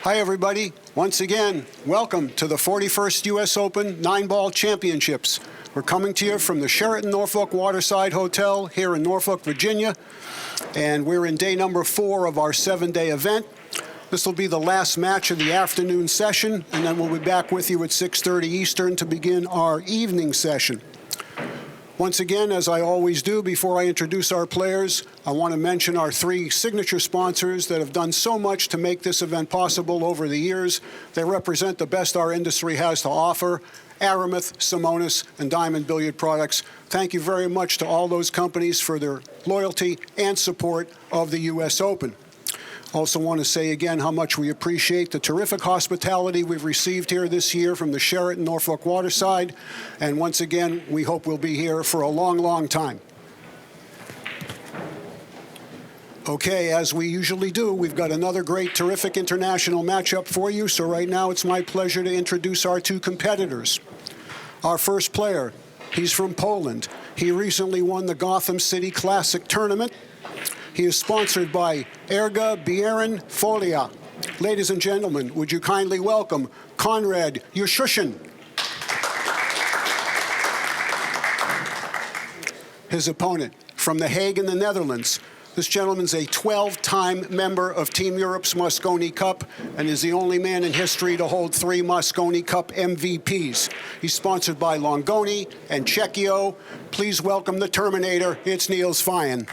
Hi, everybody. Once again, welcome to the 41st U.S. Open 9-Ball Championships. We're coming to you from the Sheraton Norfolk Waterside Hotel here in Norfolk, Virginia, and we're in day number 4 of our 7-day event. This will be the last match of the afternoon session, and then we'll be back with you at 6:30 Eastern to begin our evening session. Once again, as I always do, before I introduce our players, I want to mention our 3 signature sponsors that have done so much to make this event possible over the years. They represent the best our industry has to offer: Aramuth, Simonis, and Diamond Billiard Products. Thank you very much to all those companies for their loyalty and support of the U.S. Open. Also want to say again how much we appreciate the terrific hospitality we've received here this year from the Sheraton Norfolk Waterside. And once again, we hope we'll be here for a long, long time. Okay, as we usually do, we've got another great, terrific international matchup for you. So right now, it's my pleasure to introduce our 2 competitors. Our first player, he's from Poland. He recently won the Gothan City Classic Tournament. He is sponsored by Erga Bieren Folia. Ladies and gentlemen, would you kindly welcome Konrad Juszczyszyn. His opponent from The Hague in the Netherlands. This gentleman's a 12-time member of Team Europe's Mosconi Cup and is the only man in history to hold 3 Mosconi Cup MVPs. He's sponsored by Longoni and Czechio. Please welcome the Terminator. It's Niels Feijen.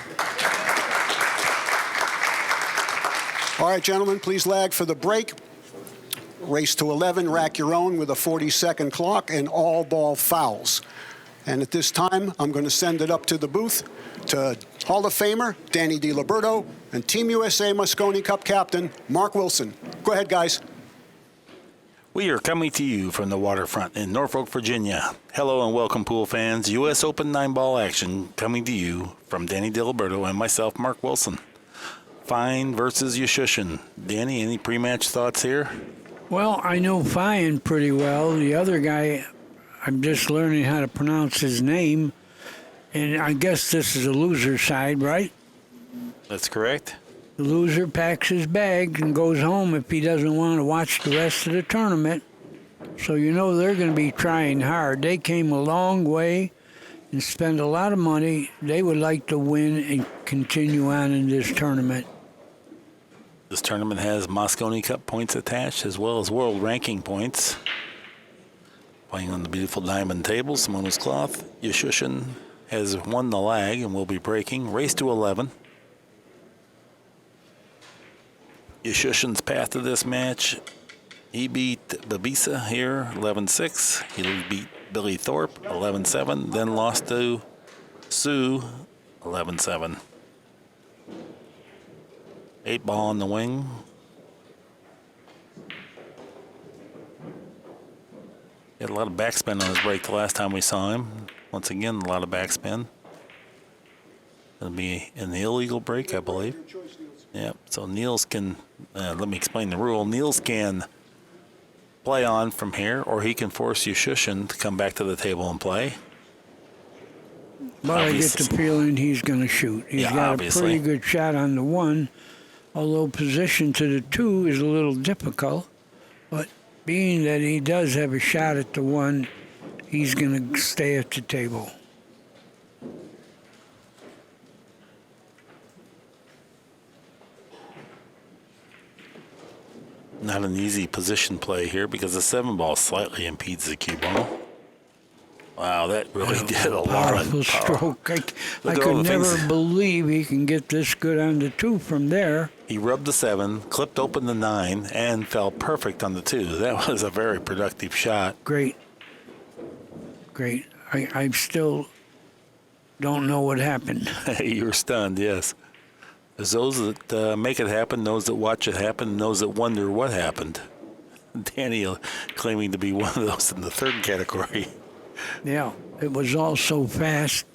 All right, gentlemen, please lag for the break. Race to 11, rack your own with a 40-second clock and all ball fouls. And at this time, I'm going to send it up to the booth to Hall of Famer Danny Diliberto and Team USA Mosconi Cup captain Mark Wilson. Go ahead, guys. We are coming to you from the waterfront in Norfolk, Virginia. Hello and welcome, pool fans. U.S. Open 9-ball action coming to you from Danny Diliberto and myself, Mark Wilson. Feijen versus Yeshushan. Danny, any pre-match thoughts here? Well, I know Feijen pretty well. The other guy, I'm just learning how to pronounce his name. And I guess this is a loser side, right? That's correct. The loser packs his bag and goes home if he doesn't want to watch the rest of the tournament. So you know they're going to be trying hard. They came a long way and spent a lot of money. They would like to win and continue on in this tournament. This tournament has Mosconi Cup points attached as well as world ranking points. Playing on the beautiful diamond table, Simonis cloth. Yeshushan has won the lag and will be breaking. Race to 11. Yeshushan's path to this match, he beat Babisa here 11-6. He beat Billy Thorpe 11-7, then lost to Sue 11-7. 8-ball on the wing. He had a lot of backspin on his break the last time we saw him. Once again, a lot of backspin. It'll be an illegal break, I believe. Yeah, so Niels can, let me explain the rule. Niels can play on from here, or he can force Yeshushan to come back to the table and play. But I get the feeling he's going to shoot. He's got a pretty good shot on the 1, although position to the 2 is a little difficult. But being that he does have a shot at the 1, he's going to stay at the table. Not an easy position play here because the 7-ball slightly impedes the cue ball. Wow, that really did a lot of powerful stroke. I could never believe he can get this good on the 2 from there. He rubbed the 7, clipped open the 9, and fell perfect on the 2. That was a very productive shot. Great. Great. I still don't know what happened. You were stunned, yes. There's those that make it happen, those that watch it happen, and those that wonder what happened. Danny claiming to be one of those in the 3rd category. Yeah, it was all so fast,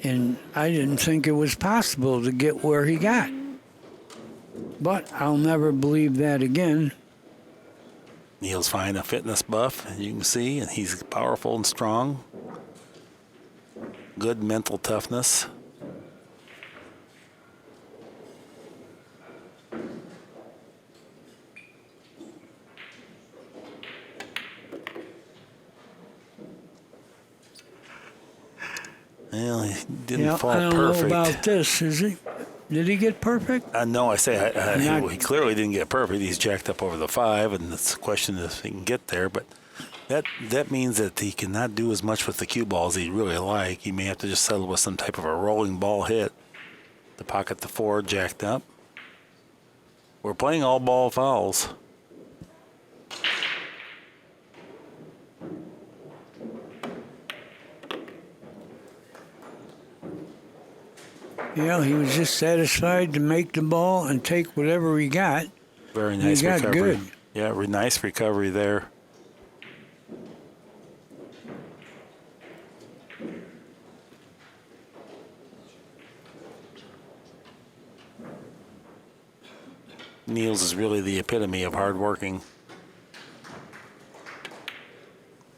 and I didn't think it was possible to get where he got. But I'll never believe that again. Niels Feijen, a fitness buff, you can see, and he's powerful and strong. Good mental toughness. Well, he didn't fall I don't perfect. know about this. Is he? Did he get perfect? No, he clearly didn't get perfect. He's jacked up over the 5, and the question is if he can get there. But that means that he cannot do as much with the cue ball as he'd really like. He may have to just settle with some type of a rolling ball hit to pocket the 4, jacked up. We're playing all ball fouls. Yeah, he was just satisfied to make the ball and take whatever he got. Very nice recovery. He got good. Yeah, nice recovery there. Niels is really the epitome of hardworking.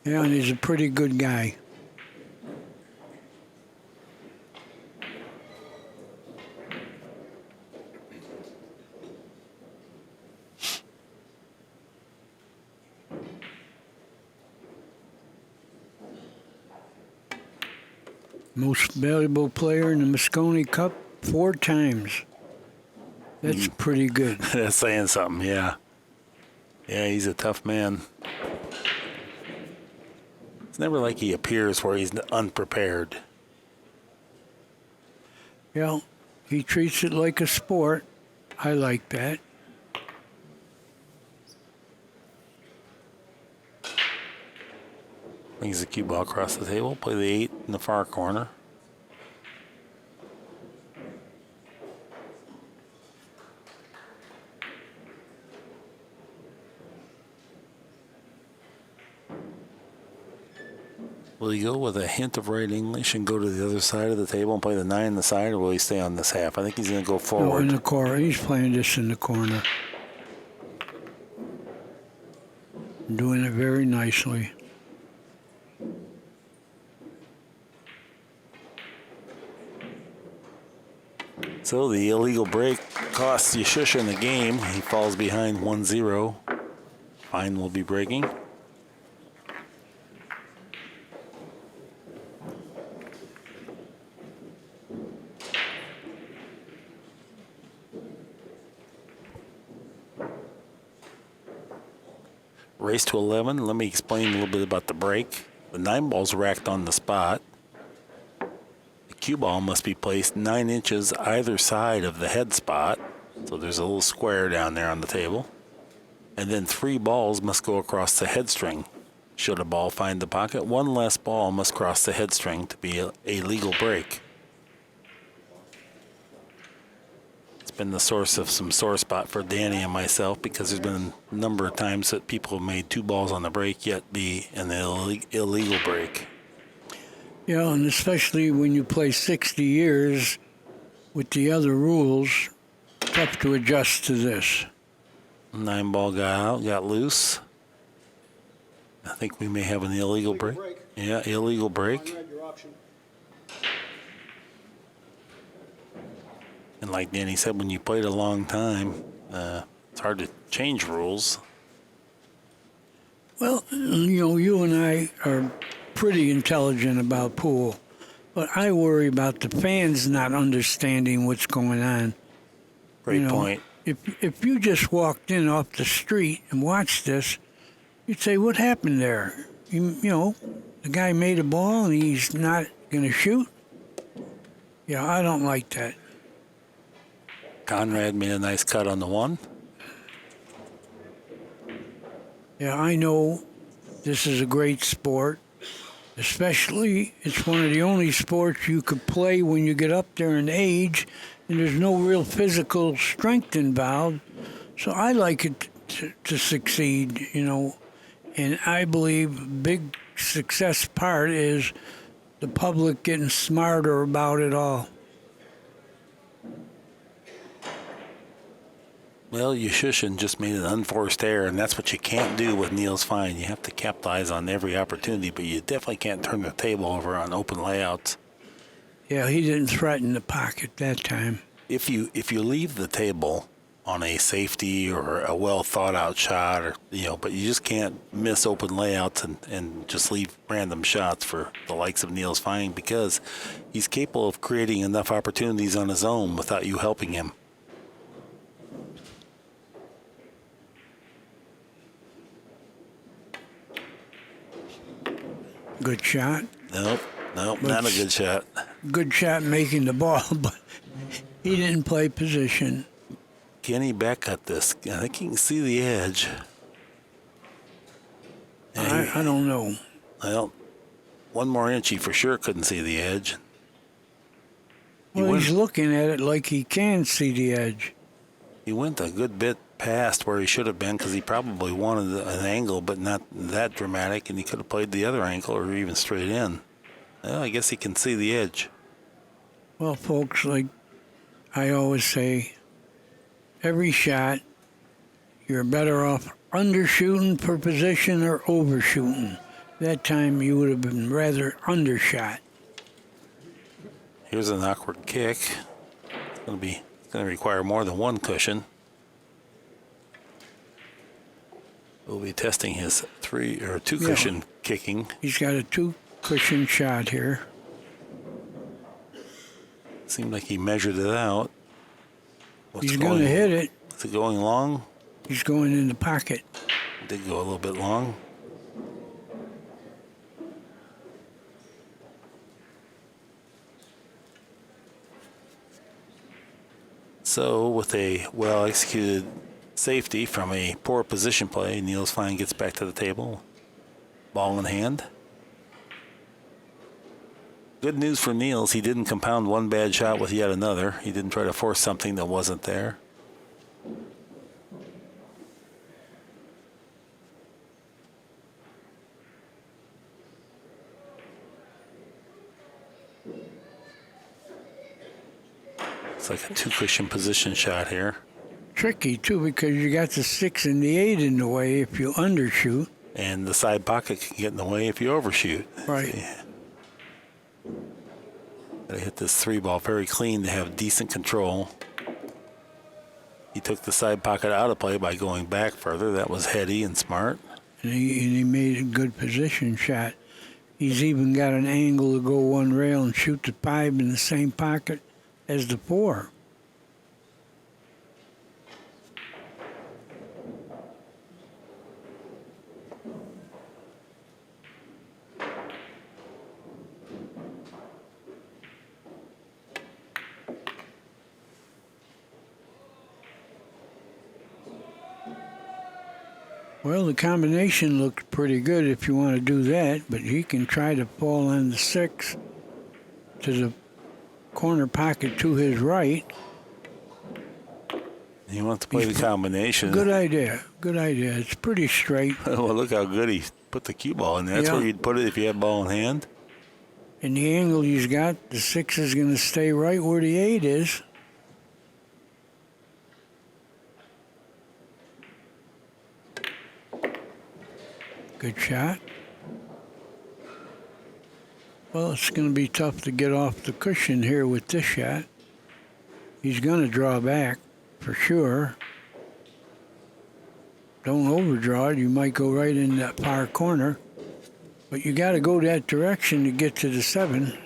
Yeah, and he's a pretty good guy. Most valuable player in the Mosconi Cup 4 times. That's pretty good. That's saying something, yeah. Yeah, he's a tough man. It's never like he appears where he's unprepared. Yeah, he treats it like a sport. I like that. Brings the cue ball across the table. Play the 8 in the far corner. Will he go with a hint of right English and go to the other side of the table and play the 9 on the side, or will he stay on this half? I think he's going to go forward. No, in the corner. He's playing this in the corner. Doing it very nicely. So the illegal break costs Yeshushan the game. He falls behind 1-0. Fine will be breaking. Race to 11. Let me explain a little bit about the break. The 9 ball's racked on the spot. The cue ball must be placed 9 inches either side of the head spot. So there's a little square down there on the table. And then 3 balls must go across the head string. Should a ball find the pocket, 1 less ball must cross the head string to be a legal break. It's been the source of some sore spot for Danny and myself because there's been a number of times that people have made 2 balls on the break yet be an illegal break. Yeah, and especially when you play 60 years with the other rules, tough to adjust to this. 9 ball got out, got loose. I think we may have an illegal break. Yeah, illegal break. And like Danny said, when you played a long time, it's hard to change rules. Well, you and I are pretty intelligent about pool, but I worry about the fans not understanding what's going on. Great point. If you just walked in off the street and watched this, you'd say, what happened there? The guy made a ball and he's not going to shoot? Yeah, I don't like that. Konrad made a nice cut on the 1. Yeah, I know this is a great sport. Especially, it's one of the only sports you could play when you get up there in age, and there's no real physical strength involved. So I like it to succeed, and I believe a big success part is the public getting smarter about it all. Well, Yeshushan just made an unforced error, and that's what you can't do with Niels Feijen. You have to capitalize on every opportunity, but you definitely can't turn the table over on open layouts. Yeah, he didn't threaten the pocket that time. If you leave the table on a safety or a well thought out shot, or but you just can't miss open layouts and just leave random shots for the likes of Niels Feijen, because he's capable of creating enough opportunities on his own without you helping him. Good shot. Nope, not a good shot. Good shot making the ball, but he didn't play position. Can he back cut this? I think he can see the edge. I don't know. Well, one more inch, he for sure couldn't see the edge. Well, he's looking at it like he can see the edge. He went a good bit past where he should have been, because he probably wanted an angle, but not that dramatic, and he could have played the other angle or even straight in. Well, I guess he can see the edge. Well, folks, like I always say, every shot, you're better off undershooting per position or overshooting. That time you would have been rather undershot. Here's an awkward kick. It's going to require more than one cushion. We'll be testing his two cushion kicking. He's got a 2 cushion shot here. Seemed like he measured it out. He's going to hit it. Is it going long? He's going in the pocket. It did go a little bit long. So, with a well-executed safety from a poor position play, Niels Feijen gets back to the table. Ball in hand. Good news for Niels, he didn't compound one bad shot with yet another. He didn't try to force something that wasn't there. It's like a 2 cushion position shot here. Tricky, too, because you got the 6 and the 8 in the way if you undershoot. And the side pocket can get in the way if you overshoot. Right. Yeah. Gotta hit this 3 ball very clean to have decent control. He took the side pocket out of play by going back further. That was heady and smart. And he made a good position shot. He's even got an angle to go one rail and shoot the 5 in the same pocket as the 4. Well, the combination looks pretty good if you want to do that, but he can try to fall on the 6 to the corner pocket to his right. He wants to play the combination. Good idea. Good idea. It's pretty straight. Well, look how good he put the cue ball in there. That's where you'd put it if you had ball in hand. And the angle he's got, the 6 is going to stay right where the 8 is. Good shot. Well, it's going to be tough to get off the cushion here with this shot. He's going to draw back for sure. Don't overdraw it. You might go right in that far corner. But you got to go that direction to get to the 7.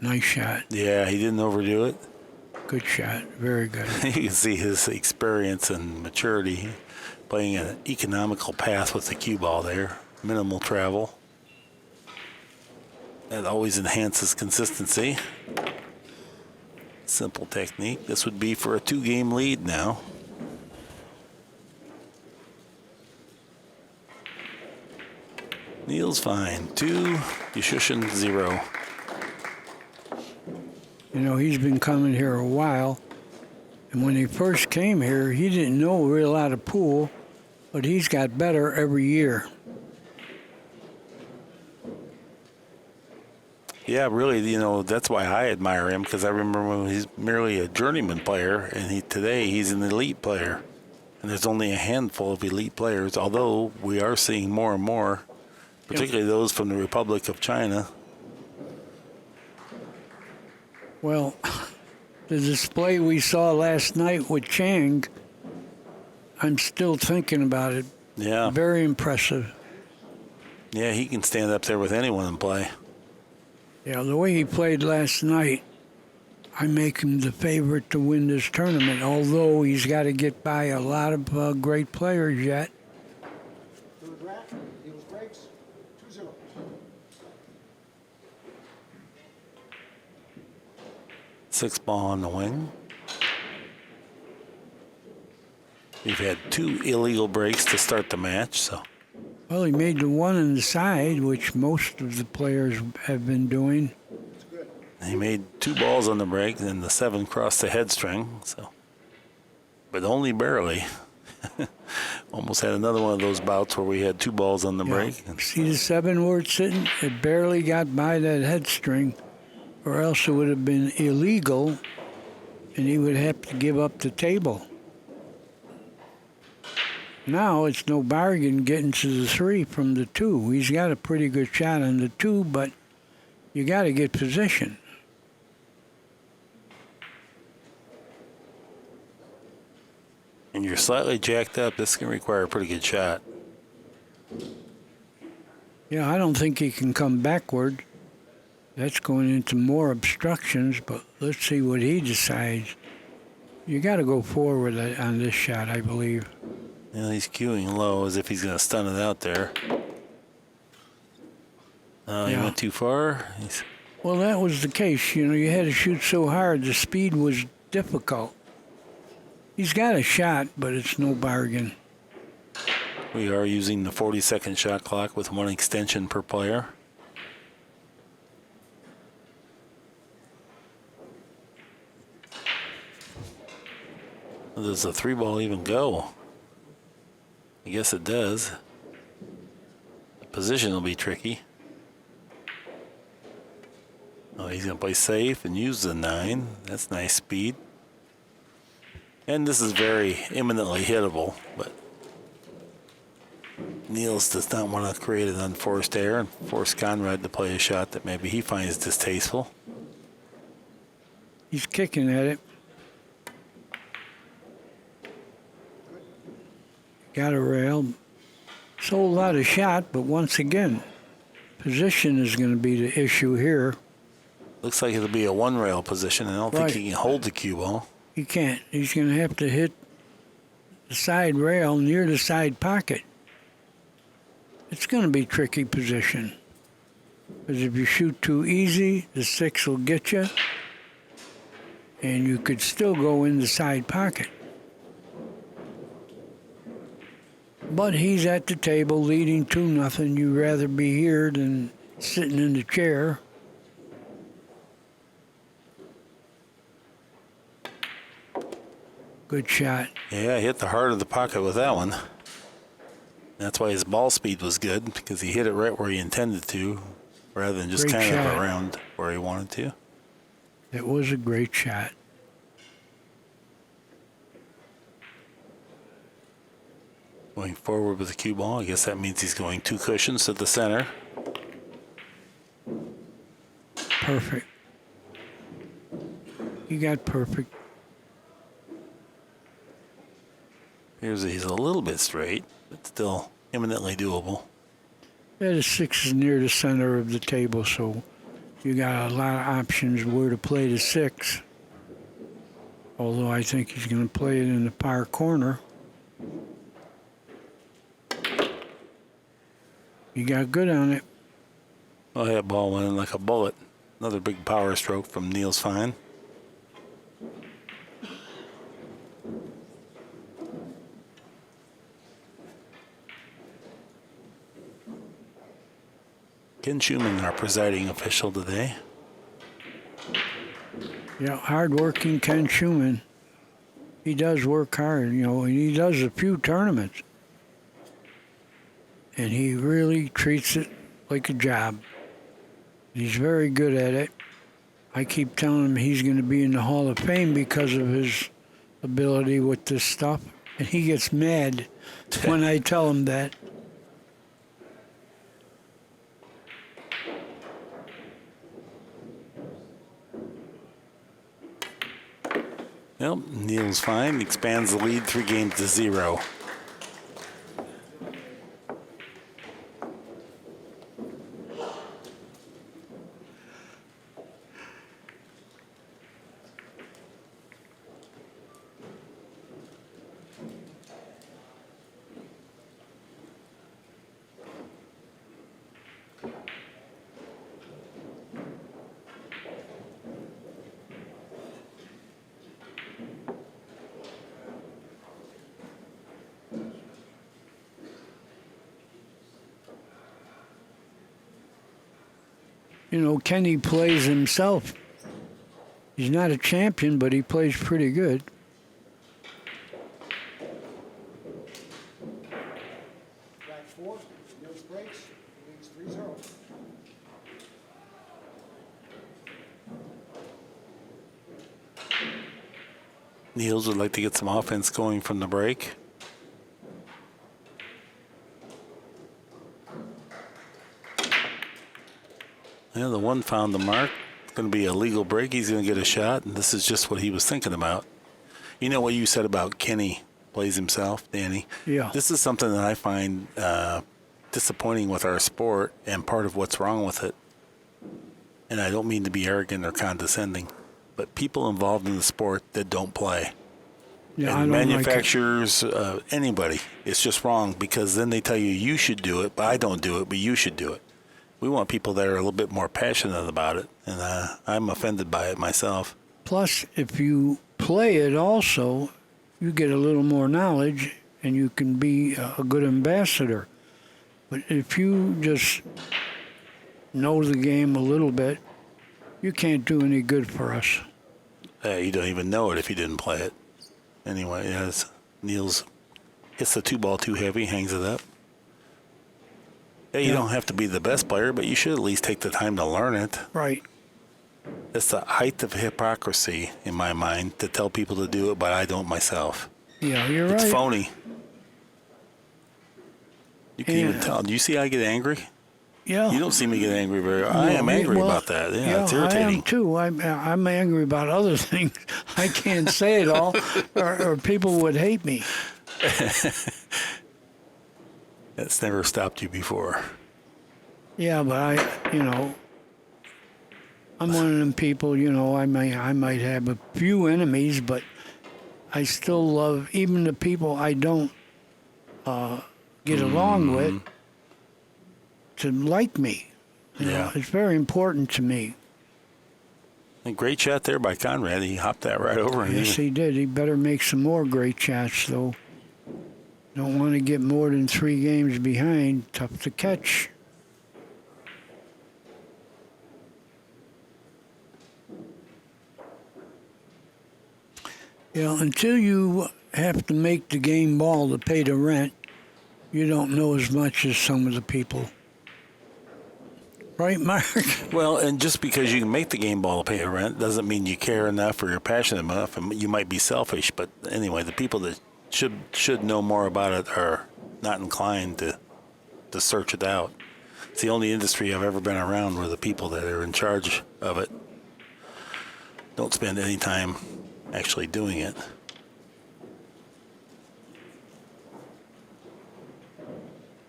Nice shot. Yeah, he didn't overdo it. Good shot. Very good. You can see his experience and maturity playing an economical path with the cue ball there. Minimal travel. That always enhances consistency. Simple technique. This would be for a 2-game lead now. Niels Feijen, 2, Yeshushan, 0. You know, he's been coming here a while. And when he first came here, he didn't know real lot of pool, but he's got better every year. Yeah, really, you know, that's why I admire him, because I remember when he's merely a journeyman player, and today he's an elite player. And there's only a handful of elite players, although we are seeing more and more, particularly those from the Republic of China. Well, the display we saw last night with Chang, I'm still thinking about it. Yeah. Very impressive. Yeah, he can stand up there with anyone and play. Yeah, the way he played last night, I make him the favorite to win this tournament, although he's got to get by a lot of great players yet. Third rack, Niels breaks, 2-0. Six ball on the wing. We've had 2 illegal breaks to start the match, so. Well, he made the one on the side, which most of the players have been doing. He made 2 balls on the break, and the 7 crossed the head string, so. But only barely. Almost had another one of those bouts where we had 2 balls on the break. See the 7 where it's sitting? It barely got by that head string, or else it would have been illegal, and he would have to give up the table. Now it's no bargain getting to the 3 from the 2. He's got a pretty good shot on the 2, but you got to get position. And you're slightly jacked up. This can require a pretty good shot. Yeah, I don't think he can come backward. That's going into more obstructions, but let's see what he decides. You got to go forward on this shot, I believe. Yeah, he's cueing low as if he's going to stun it out there. He went too far. Well, that was the case. You know, you had to shoot so hard, the speed was difficult. He's got a shot, but it's no bargain. We are using the 40-second shot clock with 1 extension per player. Does the 3 ball even go? I guess it does. The position will be tricky. Oh, he's going to play safe and use the 9. That's nice speed. And this is very imminently hittable, but Niels does not want to create an unforced error and force Konrad to play a shot that maybe he finds distasteful. He's kicking at it. Got a rail. Sold out a shot, but once again, position is going to be the issue here. Looks like it'll be a 1-rail position. I don't think he can hold the cue ball. He can't. He's going to have to hit the side rail near the side pocket. It's going to be tricky position. Because if you shoot too easy, the 6 will get you, and you could still go in the side pocket. But he's at the table leading 2-0. You'd rather be here than sitting in the chair. Good shot. Yeah, he hit the heart of the pocket with that one. That's why his ball speed was good, because he hit it right where he intended to, rather than just kind of around where he wanted to. It was a great shot. Going forward with the cue ball, I guess that means he's going 2 cushions to the center. Perfect. He got perfect. Here's he's a little bit straight, but still eminently doable. Yeah, the 6 is near the center of the table, so you got a lot of options where to play the 6. Although I think he's going to play it in the par corner. You got good on it. Oh, that ball went in like a bullet. Another big power stroke from Niels Feijen. Ken Schumann, our presiding official today. Yeah, hard-working Ken Schumann. He does work hard, you know, and he does a few tournaments. And he really treats it like a job. He's very good at it. I keep telling him he's going to be in the Hall of Fame because of his ability with this stuff. And he gets mad when I tell him that. Well, Niels Feijen expands the lead 3-0. You know, Kenny plays himself. He's not a champion, but he plays pretty good. Back 4, Niels breaks, leads 3-0. Niels would like to get some offense going from the break. Yeah, the one found the mark. It's going to be a legal break. He's going to get a shot, and this is just what he was thinking about. You know what you said about Kenny plays himself, Danny? Yeah. This is something that I find disappointing with our sport and part of what's wrong with it. And I don't mean to be arrogant or condescending, but people involved in the sport that don't play. Yeah, and I don't manufacturers, anybody, it's just wrong because then they tell you should do it, but I don't do it, but you should do it. We want people that are a little bit more passionate about it, and I'm offended by it myself. Plus, if you play it also, you get a little more knowledge, and you can be a good ambassador. But if you just know the game a little bit, you can't do any good for us. You don't even know it if you didn't play it. Anyway, as Niels hits the 2-ball too heavy, hangs it up. Yeah, you don't have to be the best player, but you should at least take the time to learn it. Right. It's the height of hypocrisy, in my mind, to tell people to do it, but I don't myself. Yeah, you're right. It's phony. You can even tell. Do you see I get angry? Yeah. You don't see me get angry very often. I am angry about that. Yeah, it's irritating. I am too. I'm angry about other things. I can't say it all, or people would hate me. That's never stopped you before. Yeah, but I'm one of them people, I might have a few enemies, but I still love even the people I don't get along with to like me. You know, it's very important to me. A great shot there by Konrad. He hopped that right over. Yes, he did. He better make some more great shots, though. Don't want to get more than 3 games behind. Tough to catch. Until you have to make the game ball to pay the rent, you don't know as much as some of the people. Right, Mark? Well, and just because you can make the game ball to pay the rent doesn't mean you care enough or you're passionate enough. And you might be selfish, but anyway, the people that should know more about it are not inclined to search it out. It's the only industry I've ever been around where the people that are in charge of it don't spend any time actually doing it.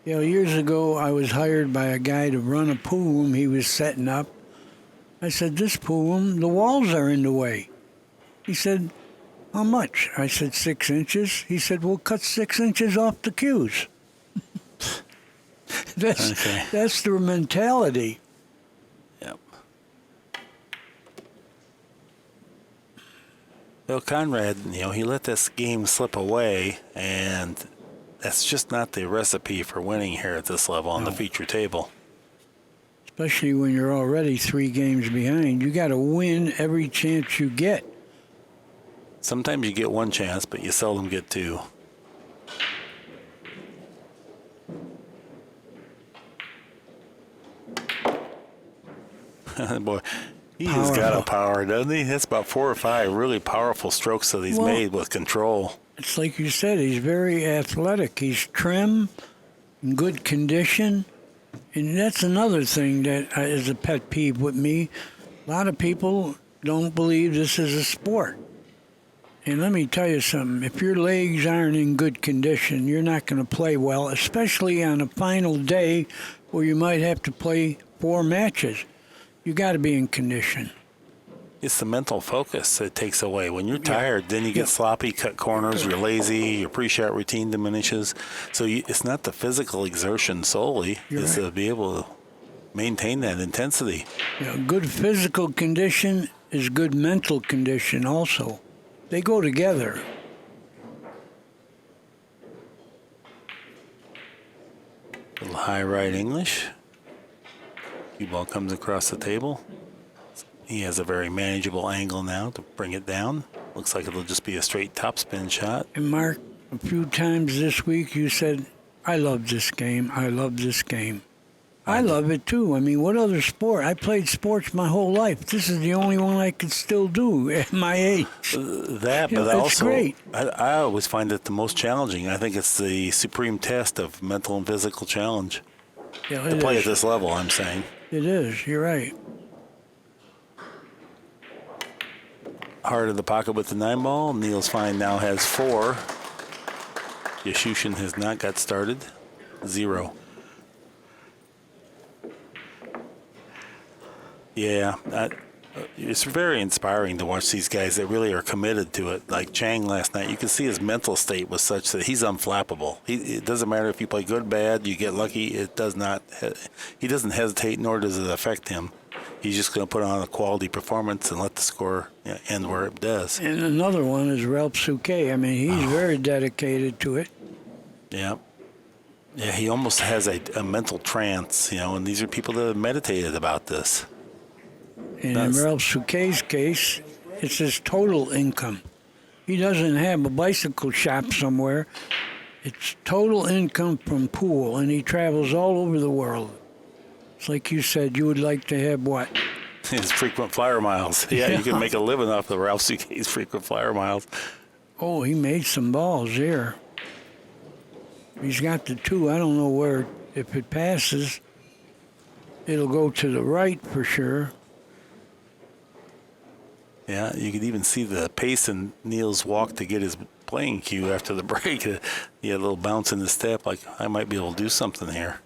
Years ago, I was hired by a guy to run a pool room he was setting up. I said, this pool room, the walls are in the way. He said, how much? I said, 6 inches. He said, we'll cut 6 inches off the cues. That's their mentality. Yep. Well, Konrad, he let this game slip away, and that's just not the recipe for winning here at this level on the feature table. Especially when you're already 3 games behind. You got to win every chance you get. Sometimes you get 1 chance, but you seldom get 2. Boy, he's got a power, doesn't he? That's about 4 or 5 really powerful strokes that he's made with control. It's like you said, he's very athletic. He's trim, in good condition. And that's another thing that is a pet peeve with me. A lot of people don't believe this is a sport. And let me tell you something, if your legs aren't in good condition, you're not going to play well, especially on a final day where you might have to play 4 matches. You got to be in condition. It's the mental focus that takes away. When you're tired, then you get sloppy, cut corners, you're lazy, your pre-shot routine diminishes. So it's not the physical exertion solely, it's to be able to maintain that intensity. Good physical condition is good mental condition also. They go together. Little high right English. Cue ball comes across the table. He has a very manageable angle now to bring it down. Looks like it'll just be a straight topspin shot. And Mark, a few times this week you said, I love this game, I love this game. I love it too. I mean, what other sport? I played sports my whole life. This is the only one I could still do at my age. But it's also, great. I always find it the most challenging. I think it's the supreme test of mental and physical challenge. To play at this level, I'm saying. It is. You're right. Heart of the pocket with the 9 ball. Niels Feijen now has 4. Yeshushan has not got started. 0. Yeah, it's very inspiring to watch these guys that really are committed to it. Like Chang last night, you can see his mental state was such that he's unflappable. It doesn't matter if you play good, bad, you get lucky. It does not. He doesn't hesitate, nor does it affect him. He's just going to put on a quality performance and let the score end where it does. And another one is Ralph Souquet. I mean, he's very dedicated to it. Yeah. Yeah, he almost has a mental trance, and these are people that have meditated about this. And in Ralph Souquet's case, it's his total income. He doesn't have a bicycle shop somewhere. It's total income from pool, and he travels all over the world. It's like you said, you would like to have what? His frequent flyer miles. Yeah, you can make a living off the Ralph Souquet's frequent flyer miles. Oh, he made some balls there. He's got the 2. I don't know where, if it passes, it'll go to the right for sure. Yeah, you could even see the pace in Niels' walk to get his playing cue after the break. He had a little bounce in the step, like, I might be able to do something here.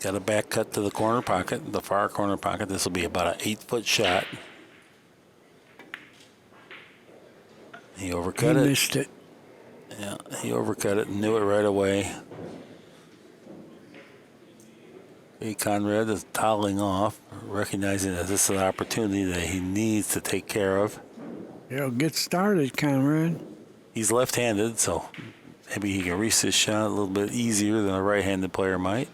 Got a back cut to the corner pocket, the far corner pocket. This will be about an 8-foot shot. He overcut it. He missed it. Yeah, he overcut it and knew it right away. Konrad is toddling off, recognizing that this is an opportunity that he needs to take care of. Yeah, get started, Konrad. He's left-handed, so maybe he can reach this shot a little bit easier than a right-handed player might.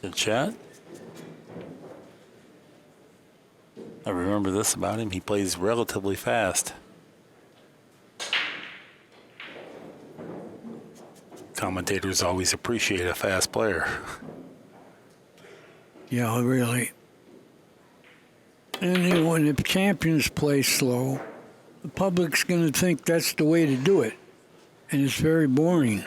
Good shot. I remember this about him. He plays relatively fast. Commentators always appreciate a fast player. Yeah, really. And when the champions play slow, the public's going to think that's the way to do it. And it's very boring.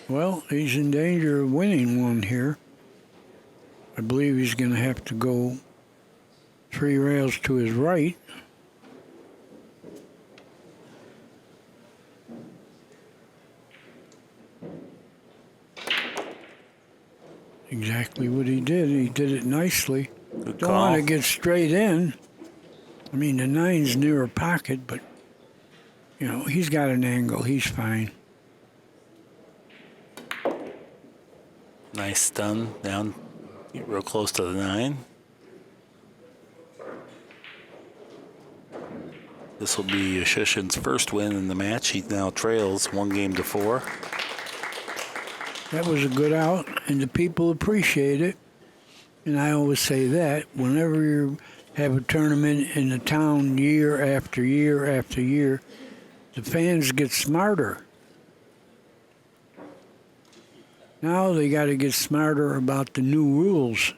Well, he's in danger of winning one here. I believe he's going to have to go 3 rails to his right. exactly what he did. He did it nicely. Good Don't call. want to get straight in. I mean, the 9's near a pocket, but, you know, he's got an angle. He's fine. Nice stun down, real close to the 9. This will be Yeshushan's first win in the match. He now trails 1-4. That was a good out, and the people appreciate it. And I always say that whenever you have a tournament in the town year after year after year, the fans get smarter. Now they got to get smarter about the new rules.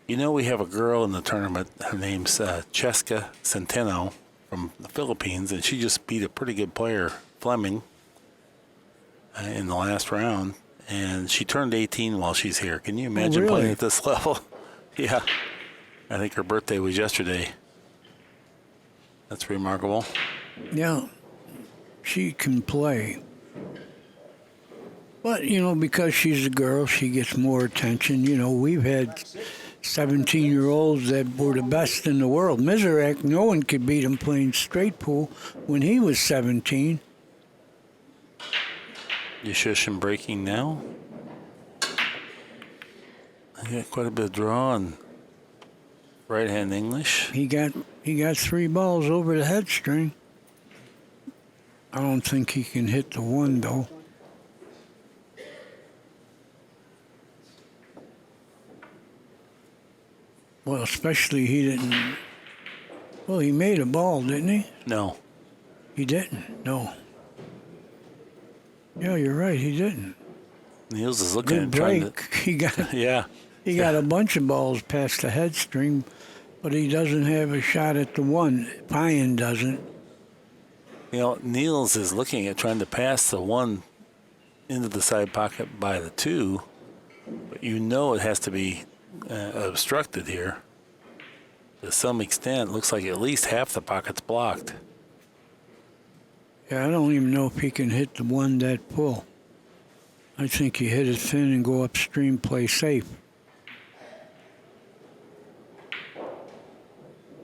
You know, we have a girl in the tournament. Her name's Cheska Centeno from the Philippines, and she just beat a pretty good player, Fleming, in the last round. And she turned 18 while she's here. Can you imagine really? playing at this level? Yeah. I think her birthday was yesterday. That's remarkable. Yeah, she can play. But, you know, because she's a girl, she gets more attention. You know, we've had 17-year-olds that were the best in the world. Mizarek, no one could beat him playing straight pool when he was 17. Yeshushan breaking now. I got quite a bit of draw on right-hand English. He got 3 balls over the head string. I don't think he can hit the 1, though. Well, especially he didn't. Well, he made a ball, didn't he? No. He didn't. No. Yeah, you're right. He didn't. Niels is looking Good at trying break. to. He got. Yeah. He got a bunch of balls past the head string, but he doesn't have a shot at the 1. Feijen doesn't. You know, Niels is looking at trying to pass the 1 into the side pocket by the 2, but you know it has to be obstructed here. To some extent, looks like at least half the pocket's blocked. Yeah, I don't even know if he can hit the 1 that full. I think you hit it thin and go upstream, play safe.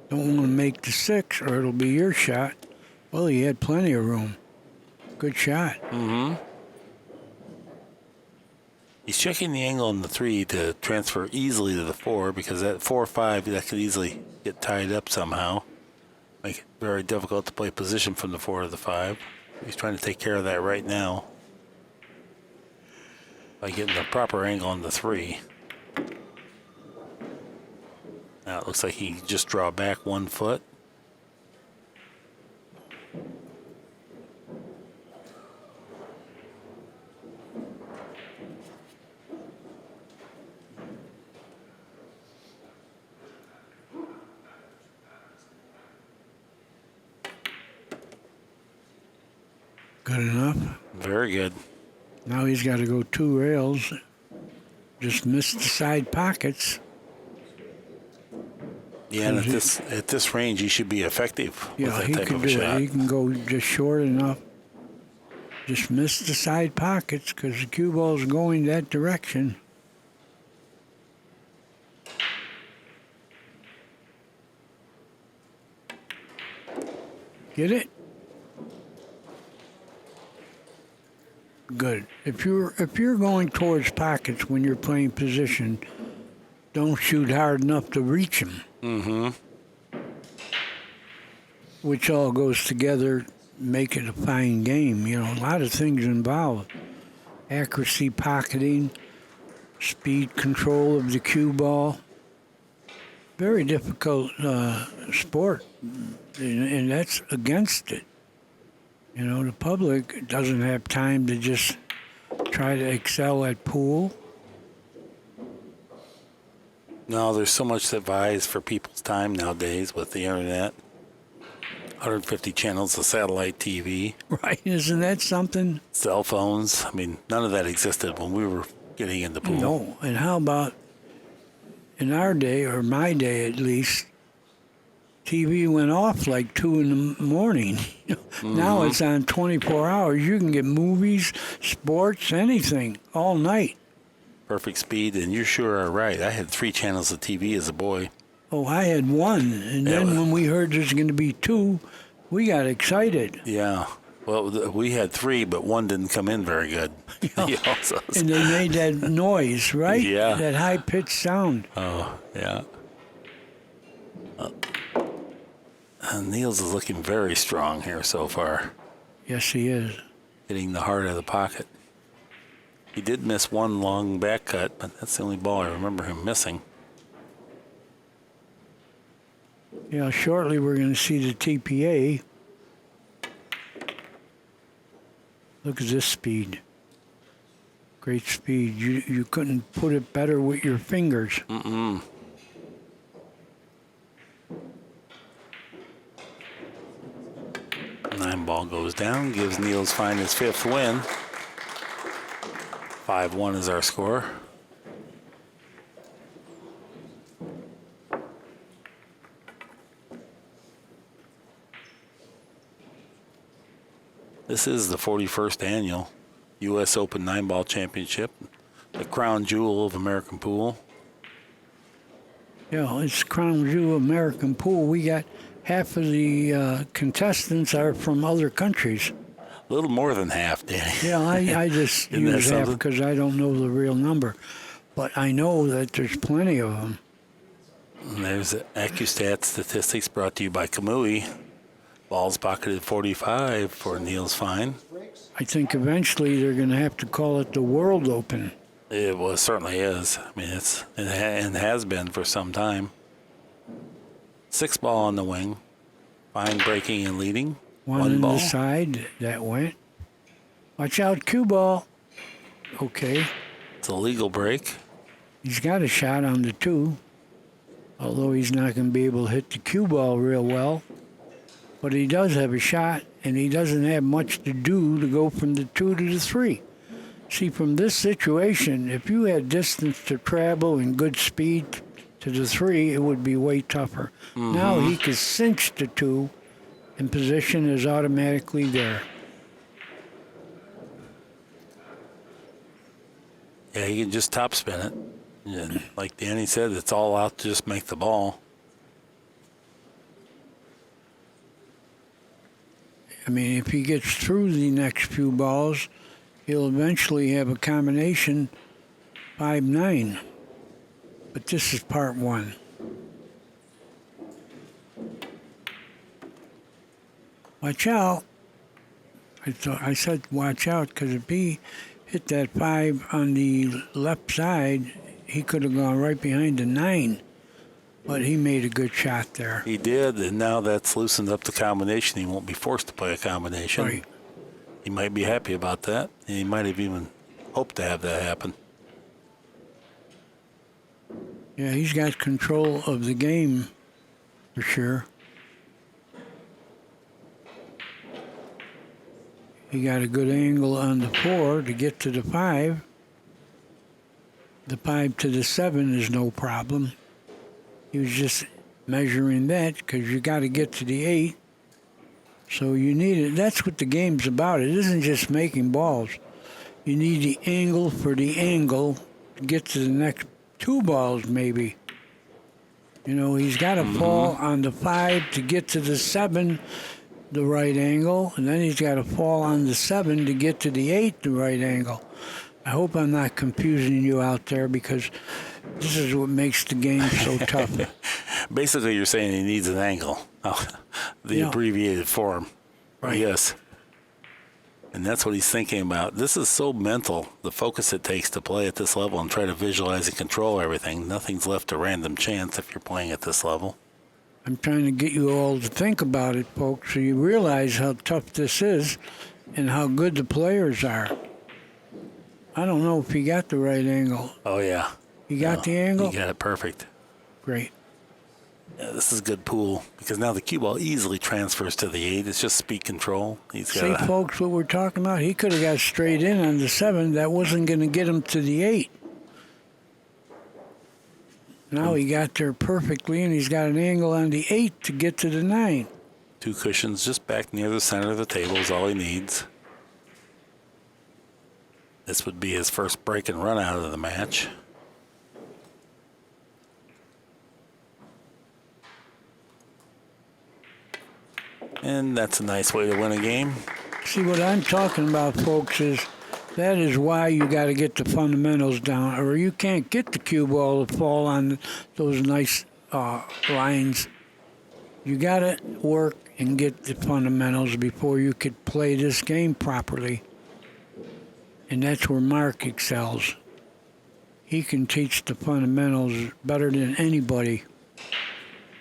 Don't want to make the 6 or it'll be your shot. Well, he had plenty of room. Good shot. Mm-hmm. He's checking the angle on the 3 to transfer easily to the 4 because that 4-5, that could easily get tied up somehow. Make it very difficult to play position from the 4 to the 5. He's trying to take care of that right now by getting the proper angle on the 3. Now it looks like he can just draw back 1 foot. Good enough. Very good. Now he's got to go 2 rails. Just missed the side pockets. Yeah, and at this range, he should be effective with that he type can of a do shot. it. He can go just short enough. Just missed the side pockets because the cue ball's going that direction. Get it? Good. If you're going towards pockets when you're playing position, don't shoot hard enough to reach them. Mm-hmm. Which all goes together, make it a fine game. You know, a lot of things involved. Accuracy, pocketing, speed control of the cue ball. Very difficult sport, and that's against it. You know, the public doesn't have time to just try to excel at pool. No, there's so much that vies for people's time nowadays with the internet. 150 channels of satellite TV. Right, isn't that something? Cell phones. I mean, none of that existed when we were getting into pool. No, and how about in our day, or my day at least, TV went off like 2 in the morning. Now it's on 24 hours. You can get movies, sports, anything all night. Perfect speed, and you sure are right. I had 3 channels of TV as a boy. Oh, I had 1, and then when we heard there's going to be 2, we got excited. Yeah. Well, we had 3, but 1 didn't come in very good. And they made that noise, right? Yeah. That high-pitched sound. Oh, yeah. Niels is looking very strong here so far. Yes, he is. Hitting the heart of the pocket. He did miss 1 long back cut, but that's the only ball I remember him missing. Yeah, shortly we're going to see the TPA. Look at this speed. Great speed. You couldn't put it better with your fingers. 9 ball goes down, gives Niels Feijen his 5th win. 5-1 is our score. This is the 41st annual U.S. Open 9-ball championship, the crown jewel of American pool. Yeah, it's crown jewel American pool. We got half of the contestants are from other countries. A little more than half, Danny. Yeah, I just use half because I don't know the real number. But I know that there's plenty of them. And there's Accu-Stats statistics brought to you by Kamui. Balls pocketed 45 for Niels Feijen. I think eventually they're going to have to call it the World Open. It certainly is. I mean, it has been for some time. 6 ball on the wing. Feijen breaking and leading. 1 on the side, that went. Watch out, cue ball. Okay. It's a legal break. He's got a shot on the 2, although he's not going to be able to hit the cue ball real well. But he does have a shot, and he doesn't have much to do to go from the 2 to the 3. See, from this situation, if you had distance to travel and good speed to the 3, it would be way tougher. Now he can cinch the 2, and position is automatically there. Yeah, he can just topspin it. And like Danny said, it's all out to just make the ball. I mean, if he gets through the next few balls, he'll eventually have a combination 5-9. But this is part 1. Watch out. I said watch out because if he hit that 5 on the left side, he could have gone right behind the 9. But he made a good shot there. He did, and now that's loosened up the combination. He won't be forced to play a combination. Right. He might be happy about that, and he might have even hoped to have that happen. Yeah, he's got control of the game for sure. He got a good angle on the 4 to get to the 5. The 5 to the 7 is no problem. He was just measuring that because you got to get to the 8. So you need it. That's what the game's about. It isn't just making balls. You need the angle for the angle to get to the next 2 balls maybe. You know, he's got to fall on the 5 to get to the 7, the right angle, and then he's got to fall on the 7 to get to the 8, the right angle. I hope I'm not confusing you out there because this is what makes the game so tough. Basically, you're saying he needs an angle, the abbreviated form. Right. Yes. And that's what he's thinking about. This is so mental, the focus it takes to play at this level and try to visualize and control everything. Nothing's left to random chance if you're playing at this level. I'm trying to get you all to think about it, folks, so you realize how tough this is and how good the players are. I don't know if he got the right angle. Oh, yeah. You got the angle? You got it perfect. Great. Yeah, this is a good pool because now the cue ball easily transfers to the 8. It's just speed control. See, folks, what we're talking about? He could have got straight in on the 7. That wasn't going to get him to the 8. Now he got there perfectly, and he's got an angle on the 8 to get to the 9. 2 cushions just back near the center of the table is all he needs. This would be his first break and run out of the match. And that's a nice way to win a game. See, what I'm talking about, folks, is that is why you got to get the fundamentals down, or you can't get the cue ball to fall on those nice lines. You got to work and get the fundamentals before you could play this game properly. And that's where Mark excels. He can teach the fundamentals better than anybody.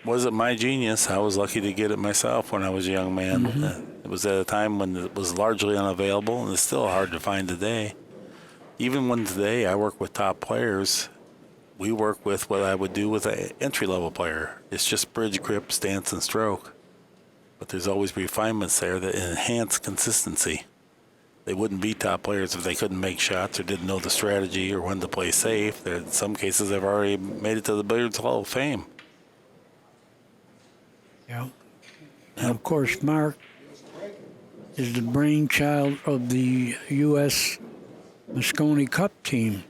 Wasn't my genius. I was lucky to get it myself when I was a young man. It was at a time when it was largely unavailable, and it's still hard to find today. Even when today I work with top players, we work with what I would do with an entry-level player. It's just bridge, grip, stance, and stroke. But there's always refinements there that enhance consistency. They wouldn't be top players if they couldn't make shots or didn't know the strategy or when to play safe. In some cases, they've already made it to the Billiards Hall of Fame. Yeah. And of course, Mark is the brainchild of the U.S. Mosconi Cup team.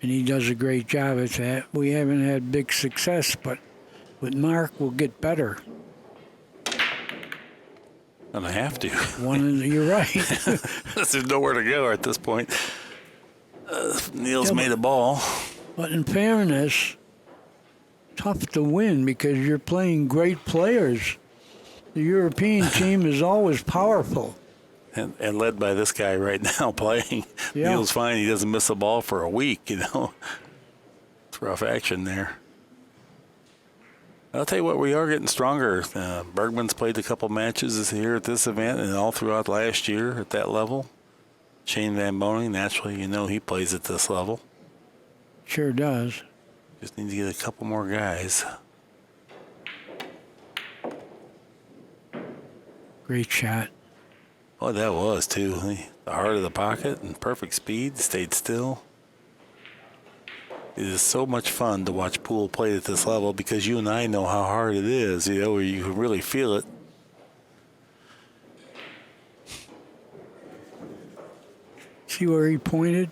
And he does a great job at that. We haven't had big success, but with Mark, we'll get better. And I have to. You're right. There's nowhere to go at this point. Niels made a ball. But in fairness, tough to win because you're playing great players. The European team is always powerful. And led by this guy right now playing. Yeah. Niels Feijen, he doesn't miss a ball for a week, It's rough action there. I'll tell you what, we are getting stronger. Bergman's played a couple matches here at this event and all throughout last year at that level. Shane Van Boning, naturally, he plays at this level. Sure does. Just need to get a couple more guys. Great shot. Oh, that was, too. The heart of the pocket and perfect speed, stayed still. It is so much fun to watch pool played at this level because you and I know how hard it is, where you can really feel it. See where he pointed?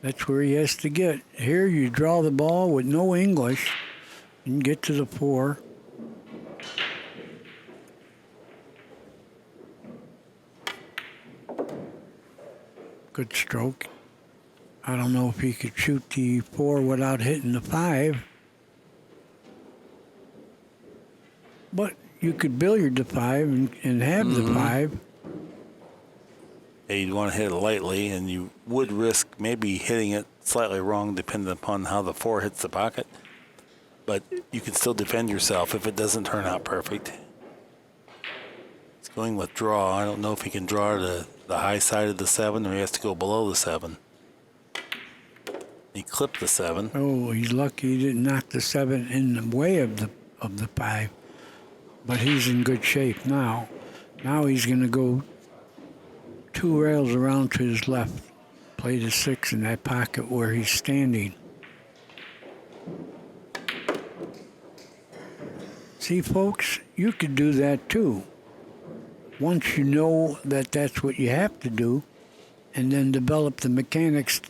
That's where he has to get. Here you draw the ball with no English and get to the 4. Good stroke. I don't know if he could shoot the 4 without hitting the 5. But you could billiard the 5 and have the 5. Yeah, you'd want to hit it lightly, and you would risk maybe hitting it slightly wrong depending upon how the 4 hits the pocket. But you can still defend yourself if it doesn't turn out perfect. It's going with draw. I don't know if he can draw to the high side of the 7 or he has to go below the 7. He clipped the 7. Oh, he's lucky he didn't knock the 7 in the way of the 5. But he's in good shape now. Now he's going to go 2 rails around to his left. Play the 6 in that pocket where he's standing. See, folks, you could do that too. Once you know that that's what you have to do, and then develop the mechanics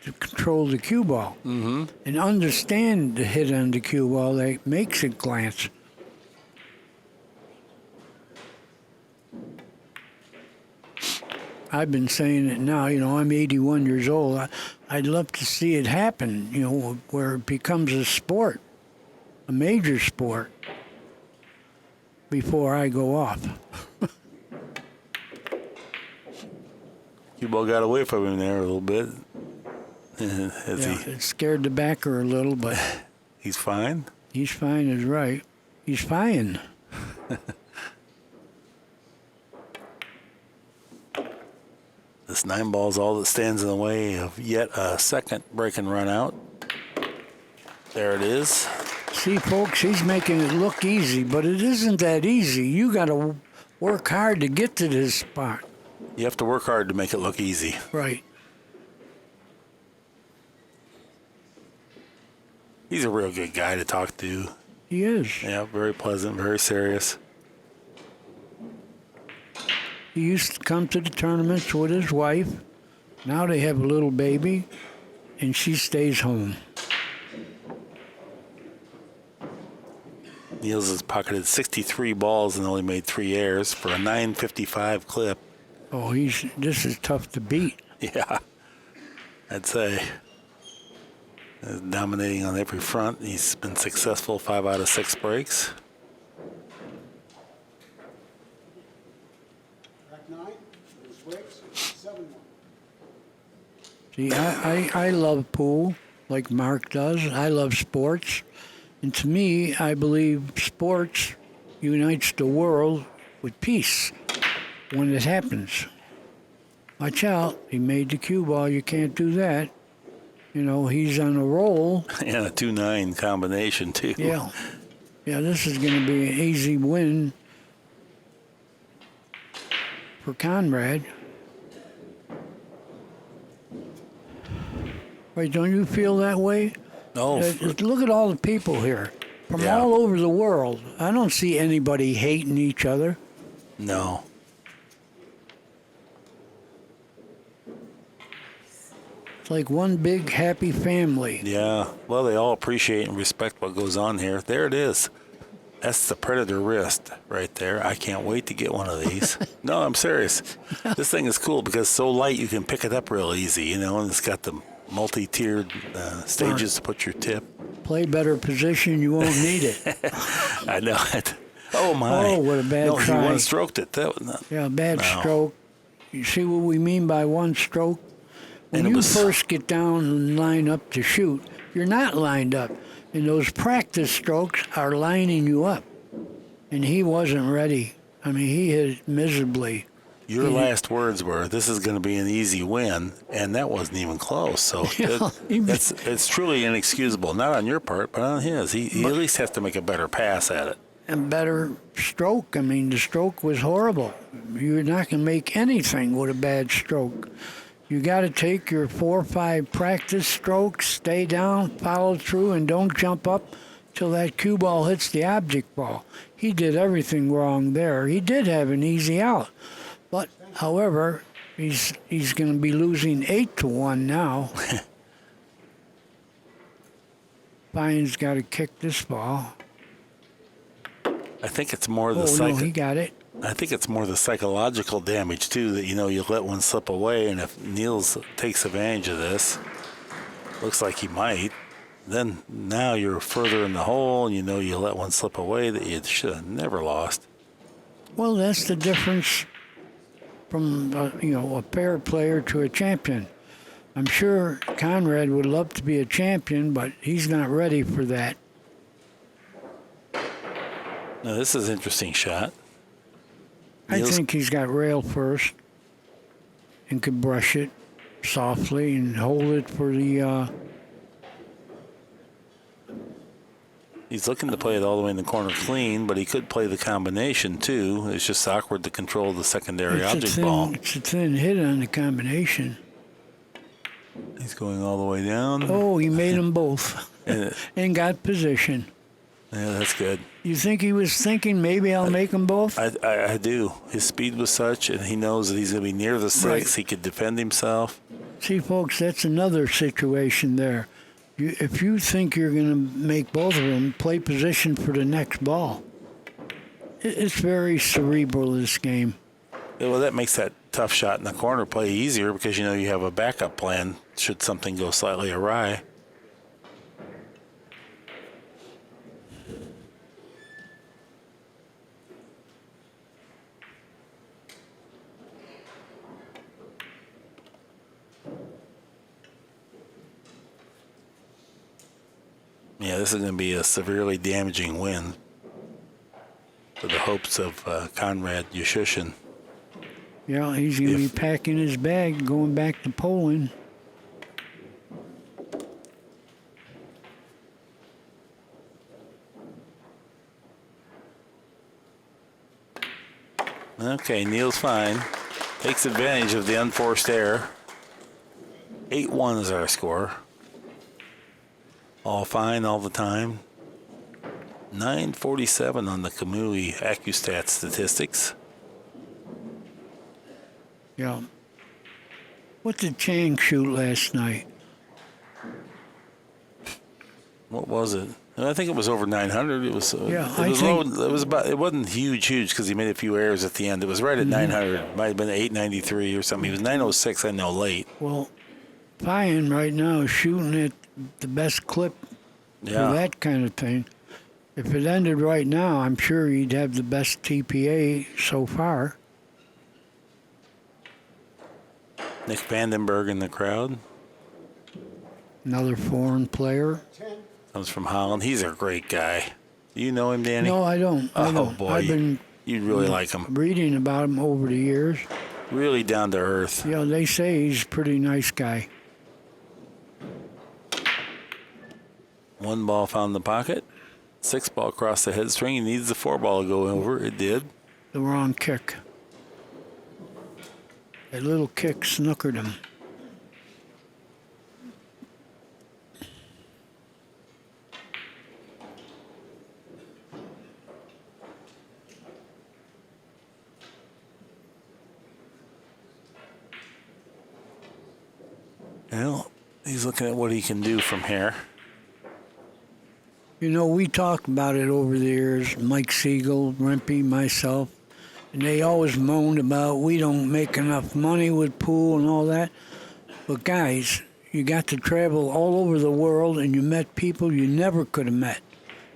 to control the cue ball. And understand the hit on the cue ball that makes it glance. I've been saying it now, I'm 81 years old. I'd love to see it happen, where it becomes a sport, a major sport, before I go off. Cue ball got away from him there a little bit. It scared the backer a little, but... He's fine? He's fine is right. He's fine. This 9 ball is all that stands in the way of yet a second break and run out. There it is. See, folks, he's making it look easy, but it isn't that easy. You got to work hard to get to this spot. You have to work hard to make it look easy. Right. He's a real good guy to talk to. He is. Yeah, very pleasant, very serious. He used to come to the tournaments with his wife. Now they have a little baby, and she stays home. Niels has pocketed 63 balls and only made 3 errors for a 955 clip. Oh, this is tough to beat. Yeah, I'd say. Dominating on every front. He's been successful 5 out of 6 breaks. Track 9, those breaks, 7-1. See, I love pool like Mark does. I love sports. And to me, I believe sports unites the world with peace when it happens. Watch out. He made the cue ball. You can't do that. You know, he's on a roll. And a 2-9 combination, too. Yeah. Yeah, this is going to be an easy win for Konrad. Wait, don't you feel that way? No. Look at all the people here from Yeah. all over the world. I don't see anybody hating each other. No. It's like one big happy family. Yeah. Well, they all appreciate and respect what goes on here. There it is. That's the Predator wrist right there. I can't wait to get one of these. No, I'm serious. This thing is cool because it's so light you can pick it up real easy, you know, and it's got the multi-tiered stages to put your tip. Play better position, you won't need it. I know it. Oh, my. Oh, what a bad no, try. he one-stroked it. That was not, Yeah, bad No. stroke. You see what we mean by one stroke? When And it you was- first get down and line up to shoot, you're not lined up. And those practice strokes are lining you up. And he wasn't ready. I mean, he hit miserably. Your last words were, "This is going to be an easy win," and that wasn't even close. So Yeah, it's truly inexcusable, not on your part, but on his. He at least has to make a better pass at it. And better stroke. I mean, the stroke was horrible. You're not going to make anything with a bad stroke. You got to take your 4 or 5 practice strokes, stay down, follow through, and don't jump up till that cue ball hits the object ball. He did everything wrong there. He did have an easy out. But, however, he's going to be losing 8-1 now. Feijen's got to kick this ball. I think it's more the Oh, no, he got it. I think it's more the psychological damage too, that you let one slip away, and if Niels takes advantage of this, looks like he might, then now you're further in the hole, and you let one slip away that you should have never lost. Well, that's the difference from a fair player to a champion. I'm sure Konrad would love to be a champion, but he's not ready for that. Now this is an interesting shot. I Niels- think he's got rail first and could brush it softly and hold it for the... He's looking to play it all the way in the corner clean, but he could play the combination too. It's just awkward to control the secondary object ball. It's a thin hit on the combination. He's going all the way down. Oh, he made them both and got position. Yeah, that's good. You think he was thinking maybe I'll make them both? I do. His speed was such, and he knows that he's going to be near the 6. Right. He could defend himself. See, folks, that's another situation there. If you think you're going to make both of them, play position for the next ball. It's very cerebral, this game. Yeah, well, that makes that tough shot in the corner play easier because you have a backup plan should something go slightly awry. Yeah, this is going to be a severely damaging win for the hopes of Konrad Juszczyszyn. Yeah, he's going to be packing his bag, going back to Poland. Okay, Niels Feijen takes advantage of the unforced error. 8-1 is our score. All fine all the time. 947 on the Kamui Accu-Stats statistics. Yeah. What did Chang shoot last night? What was it? I think it was over 900. It was. Yeah, it was low. It was about. It wasn't huge because he made a few errors at the end. It was right at 900. It might have been 893 or something. He was 906. I know late. Well, Feijen right now is shooting at the best clip for that kind of thing. If it ended right now, I'm sure he'd have the best TPA so far. Nick Vandenberg in the crowd. Another foreign player. Comes from Holland. He's a great guy. Do you know him, Danny? No, I don't. Oh, boy. I've been you'd really like him. reading about him over the years. Really down to earth. Yeah, they say he's a pretty nice guy. One ball found the pocket. 6 ball across the head string. He needs the 4 ball to go over. It did. The wrong kick. That little kick snookered him. Well, he's looking at what he can do from here. You know, we talked about it over the years, Mike Siegel, Rempe, myself, and they always moaned about we don't make enough money with pool and all that. But guys, you got to travel all over the world and you met people you never could have met.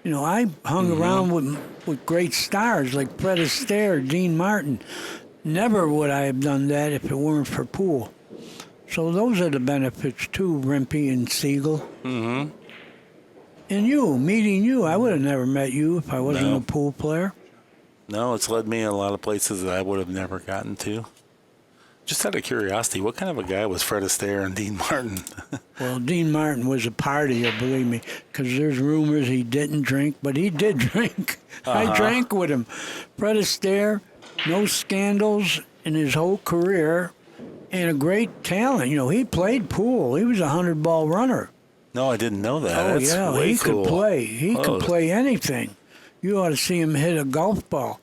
You know, I hung around with great stars like Fred Astaire, Dean Martin. Never would I have done that if it weren't for pool. So those are the benefits too, Rempe and Siegel. Mm-hmm. And you, meeting you, I would have never met you if I wasn't a pool player. No, it's led me in a lot of places that I would have never gotten to. Just out of curiosity, what kind of a guy was Fred Astaire and Dean Martin? Well, Dean Martin was a partier, believe me, because there's rumors he didn't drink, but he did drink. I drank with him. Fred Astaire, no scandals in his whole career, and a great talent. You know, he played pool. He was a 100-ball runner. No, I didn't know that. Oh, That's yeah, way he cool. could play. He could play anything. You ought to see him hit a golf ball.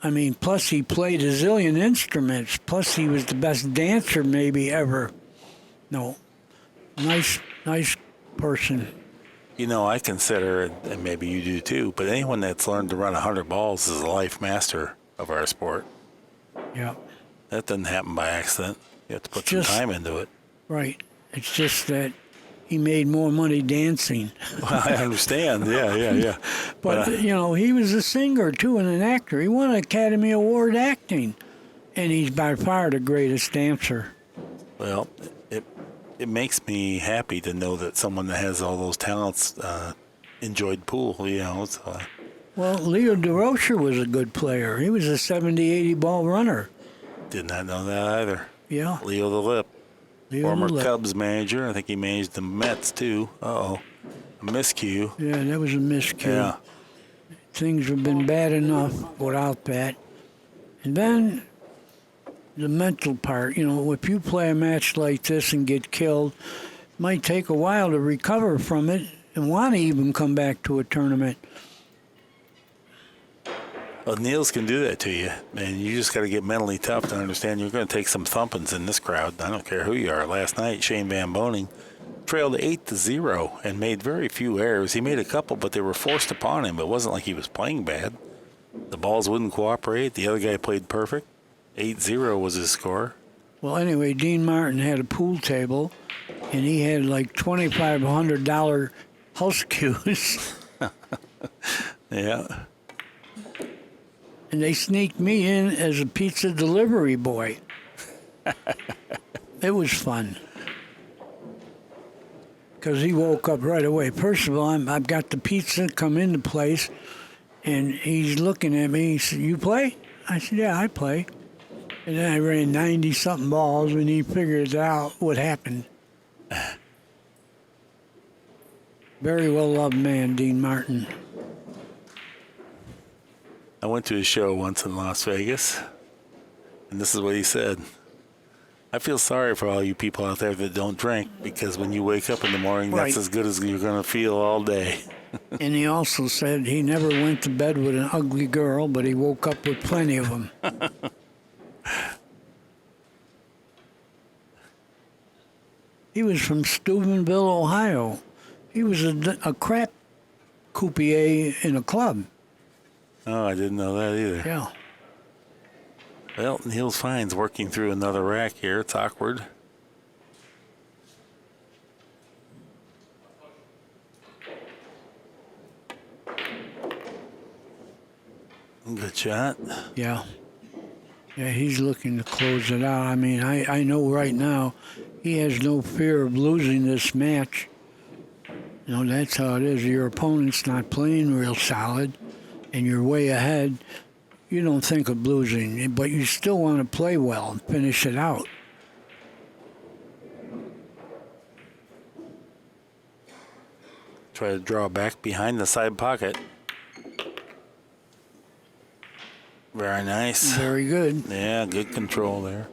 I mean, plus he played a zillion instruments. Plus he was the best dancer maybe ever. No, nice person. You know, I consider, and maybe you do too, but anyone that's learned to run 100 balls is a life master of our sport. Yeah. That doesn't happen by accident. You have to put some time into it. Right. It's just that he made more money dancing. Well, I understand. Yeah. But, you know, he was a singer, too, and an actor. He won an Academy Award acting, and he's by far the greatest dancer. Well, it makes me happy to know that someone that has all those talents enjoyed pool, you know. So. Well, Leo DeRocher was a good player. He was a 70, 80 ball runner. Did not know that either. Yeah. Leo the Lip. Former Cubs manager. I think he managed the Mets, too. Uh-oh. A miscue. Yeah, that was a miscue. Yeah. Things have been bad enough without that. And then the mental part. You know, if you play a match like this and get killed, it might take a while to recover from it and want to even come back to a tournament. Well, Niels can do that to you, and you just got to get mentally tough to understand you're going to take some thumpings in this crowd. I don't care who you are. Last night, Shane Van Boning trailed 8-0 and made very few errors. He made a couple, but they were forced upon him. It wasn't like he was playing bad. The balls wouldn't cooperate. The other guy played perfect. 8-0 was his score. Well, anyway, Dean Martin had a pool table, and he had like $2,500 house cues. Yeah. And they sneaked me in as a pizza delivery boy. It was fun. Because he woke up right away. First of all, I've got the pizza come into place, and he's looking at me. He said, "You play?" I said, "Yeah, I play." And then I ran 90-something balls, and he figured out what happened. Very well-loved man, Dean Martin. I went to a show once in Las Vegas, and this is what he said. I feel sorry for all you people out there that don't drink, because when you wake up in the morning, that's as good as you're going to feel all day. And he also said he never went to bed with an ugly girl, but he woke up with plenty of them. He was from Steubenville, Ohio. He was a crap croupier in a club. Oh, I didn't know that either. Yeah. Well, Niels Feijen's working through another rack here. It's awkward. Good shot. Yeah. Yeah, he's looking to close it out. I mean, I know right now he has no fear of losing this match. You know, that's how it is. Your opponent's not playing real solid, and you're way ahead. You don't think of losing, but you still want to play well and finish it out. Try to draw back behind the side pocket. Very nice. Very good. Yeah, good control there.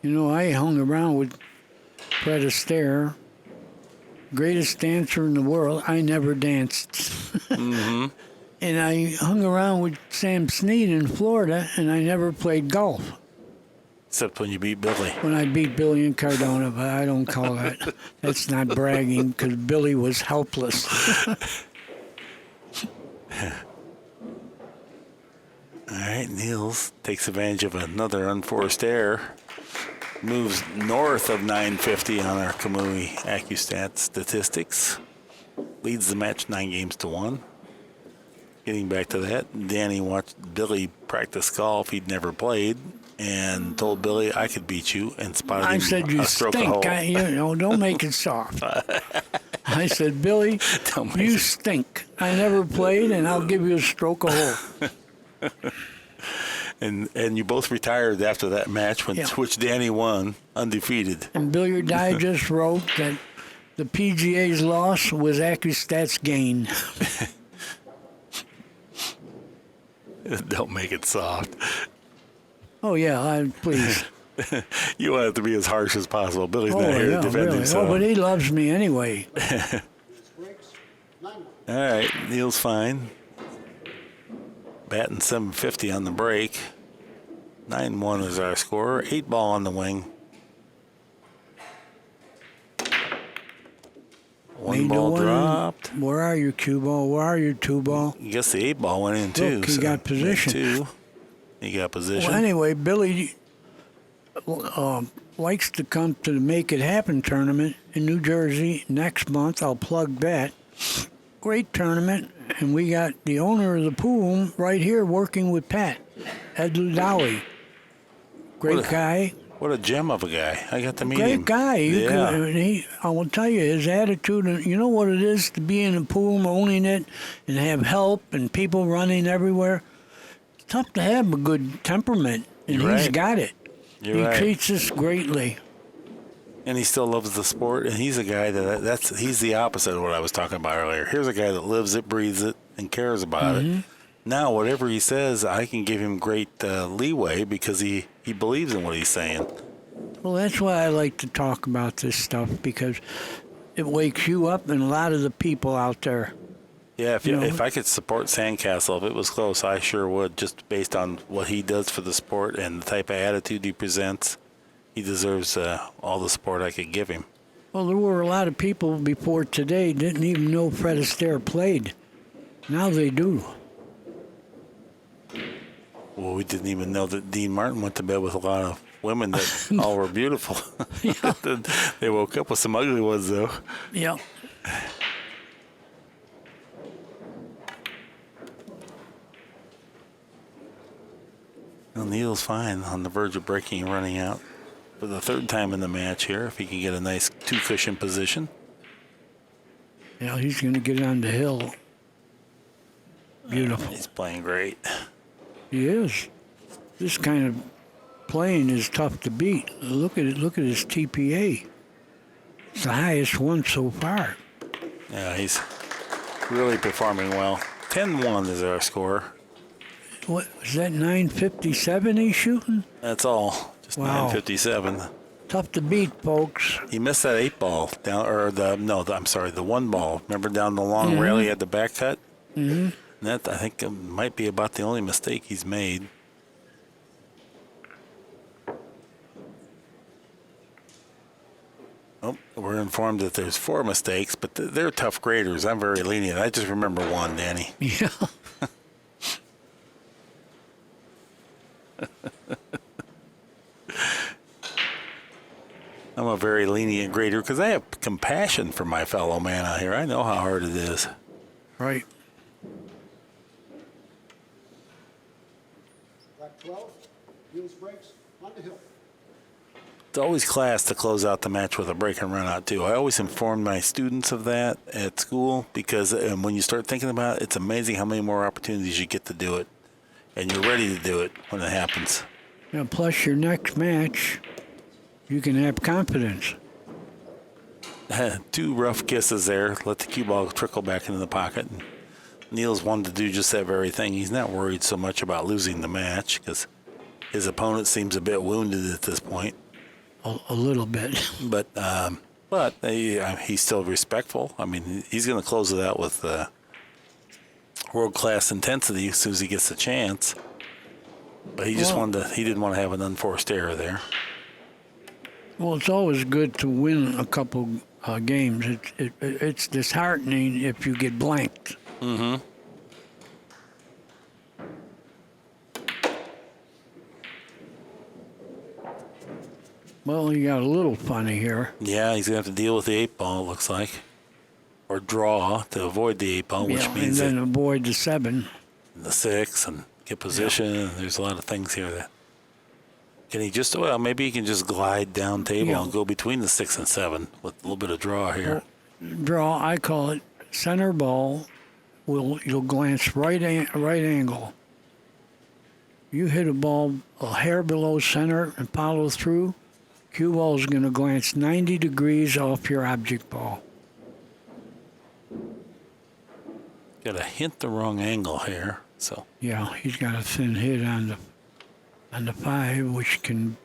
You know, I hung around with Fred Astaire, greatest dancer in the world. I never danced. Mm-hmm. And I hung around with Sam Snead in Florida, and I never played golf. Except when you beat Billy. When I beat Billy in Cardona, but I don't call that. That's not bragging, because Billy was helpless. All right, Niels takes advantage of another unforced error. Moves north of 950 on our Kamui Accu-Stats statistics. Leads the match 9-1. Getting back to that, Danny watched Billy practice golf. He'd never played, and told Billy, I could beat you, and spotted him I said, you a stroke of hole. stink. Don't make it soft. I said, Billy, you stink. I never played, and I'll give you a stroke of hole. And you both retired after that match, which Danny won undefeated. And Billiard Digest wrote that the PGA's loss was Accu-Stats' gain. Don't make it soft. Oh, yeah, please. You want it to be as harsh as possible. Billy's not here to defend himself. Oh, but he loves me anyway. All right, Niels Feijen. Batting 750 on the break. 9-1 is our score. 8-ball on the wing. One ball dropped. Where are you, cue ball? Where are you, two ball? I guess the 8-ball went in too. Look, he got position. He got position. Well, anyway, Billy likes to come to the Make It Happen tournament in New Jersey next month. I'll plug that. Great tournament. And we got the owner of the pool right here working with Pat, Ed Ludowi. Great guy. What a gem of a guy. I got to meet him. Great guy. Yeah. I will tell you, his attitude, you know what it is to be in a pool, owning it, and have help and people running everywhere? It's tough to have a good temperament, and he's got it. He treats us greatly. And he still loves the sport, and he's a guy he's the opposite of what I was talking about earlier. Here's a guy that lives it, breathes it, and cares about it. Now, whatever he says, I can give him great leeway because he believes in what he's saying. Well, that's why I like to talk about this stuff, because it wakes you up and a lot of the people out there. Yeah, if I could support Sandcastle, if it was close, I sure would, just based on what he does for the sport and the type of attitude he presents. He deserves all the support I could give him. Well, there were a lot of people before today didn't even know Fred Astaire played. Now they do. Well, we didn't even know that Dean Martin went to bed with a lot of women that all were beautiful. They woke up with some ugly ones, though. Yeah. Well, Niels Feijen on the verge of breaking and running out for the third time in the match here, if he can get a nice two-cushion position. Yeah, he's going to get on the hill. Beautiful. He's playing great. He is. This kind of playing is tough to beat. Look at it. Look at his TPA. It's the highest one so far. Yeah, he's really performing well. 10-1 is our score. What is that? 957 he's shooting? That's all. Just Wow. 957. Tough to beat, folks. He missed that 8-ball down, or the 1-ball. Remember down the long rail he had the back cut? Mm-hmm. That I think might be about the only mistake he's made. Oh, we're informed that there's 4 mistakes, but they're tough graders. I'm very lenient. I just remember one, Danny. Yeah. I'm a very lenient grader because I have compassion for my fellow man out here. I know how hard it is. Right. Black 12, Niels breaks on the hill. It's always class to close out the match with a break and run out, too. I always inform my students of that at school because when you start thinking about it, it's amazing how many more opportunities you get to do it. And you're ready to do it when it happens. Yeah, plus your next match, you can have confidence. 2 rough kisses there. Let the cue ball trickle back into the pocket. And Niels wanted to do just that very thing. He's not worried so much about losing the match because his opponent seems a bit wounded at this point. A little bit. But he's still respectful. I mean, he's going to close it out with world-class intensity as soon as he gets the chance. But he just he didn't want to have an unforced error there. Well, it's always good to win a couple games. It's disheartening if you get blanked. Mm-hmm. Well, you got a little funny here. Yeah, he's going to have to deal with the 8-ball, it looks like. Or draw to avoid the 8-ball, which means and then avoid the 7. The 6 and get position. Yeah. There's a lot of things here that can he just maybe he can just glide down table and go between the 6 and 7 with a little bit of draw here. Draw, I call it center ball. You'll glance right angle. You hit a ball a hair below center and follow through. Cue ball is going to glance 90 degrees off your object ball. Got to hint the wrong angle here. So yeah, he's got a thin hit on the 5, which can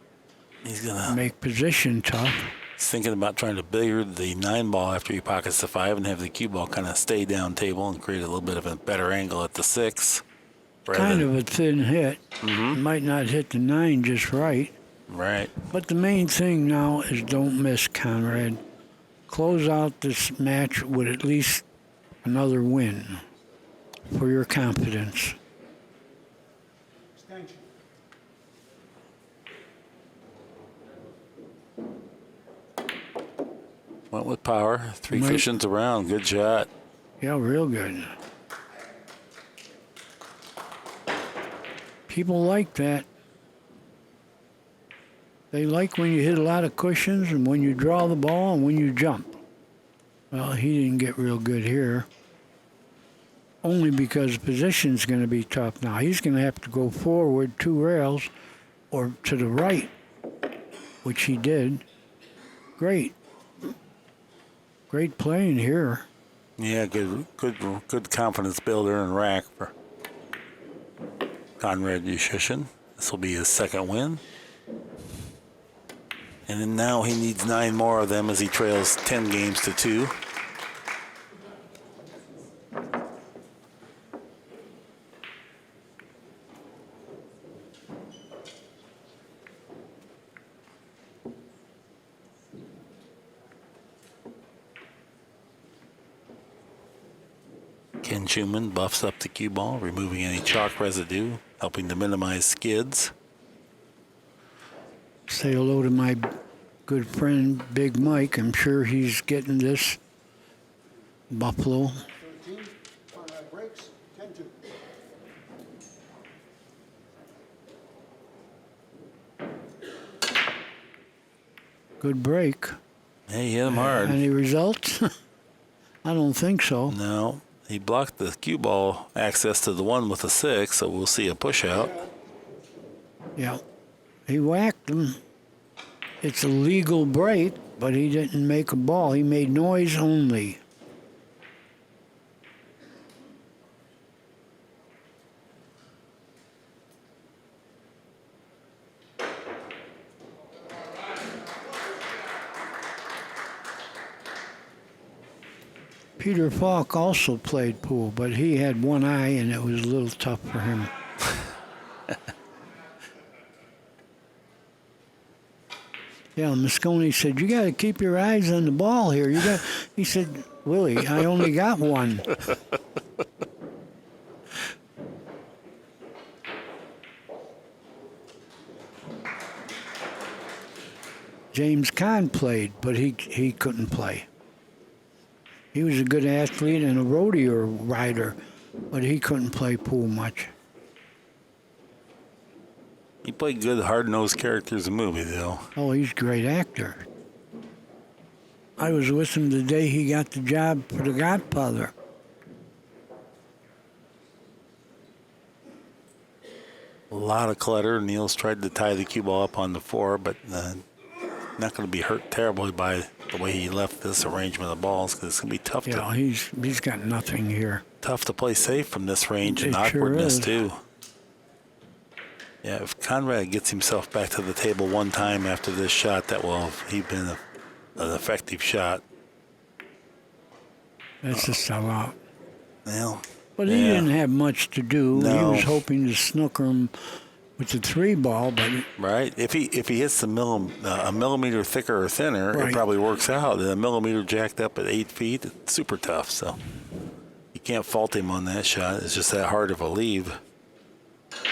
make position tough. He's thinking about trying to billiard the 9-ball after he pockets the 5 and have the cue ball kind of stay down table and create a little bit of a better angle at the 6. Kind of a thin hit. Mm-hmm. Might not hit the 9 just right. Right. But the main thing now is don't miss, Konrad. Close out this match with at least another win for your confidence. Extension. Went with power. 3 cushions around. Good shot. Yeah, real good. People like that. They like when you hit a lot of cushions and when you draw the ball and when you jump. Well, he didn't get real good here. Only because the position's going to be tough now. He's going to have to go forward 2 rails or to the right, which he did. Great. Great playing here. Yeah, good confidence builder and rack for Konrad Juszczyszyn. This will be his 2nd win. And then now he needs 9 more of them as he trails 10 games to 2. Ken Schumann buffs up the cue ball, removing any chalk residue, helping to minimize skids. Say hello to my good friend, Big Mike. I'm sure he's getting this. Buffalo. 13, Konrad breaks, 10-2. Good break. Hey, he hit him hard. Any results? I don't think so. No, he blocked the cue ball access to the 1 with a 6, so we'll see a push out. Yeah. He whacked him. It's a legal break, but he didn't make a ball. He made noise only. Peter Falk also played pool, but he had one eye and it was a little tough for him. Yeah, Mosconi said, "You got to keep your eyes on the ball here." He said, "Willie, I only got one." James Caan played, but he couldn't play. He was a good athlete and a rodeo rider, but he couldn't play pool much. He played good, hard-nosed characters in the movie, though. Oh, he's a great actor. I was with him the day he got the job for The Godfather. A lot of clutter. Niels tried to tie the cue ball up on the 4, but not going to be hurt terribly by the way he left this arrangement of balls, because it's going to be tough. Yeah, he's got nothing here. Tough to play safe from this range and It awkwardness sure is. too. Yeah, if Konrad gets himself back to the table one time after this shot, that will have been an effective shot. That's a sellout. Well, But he didn't have much to do. No. He was hoping to snooker him with the 3 ball, but right. If he hits a millimeter thicker or thinner, Right. it probably works out. A millimeter jacked up at 8 feet, it's super tough. So you can't fault him on that shot. It's just that hard of a leave.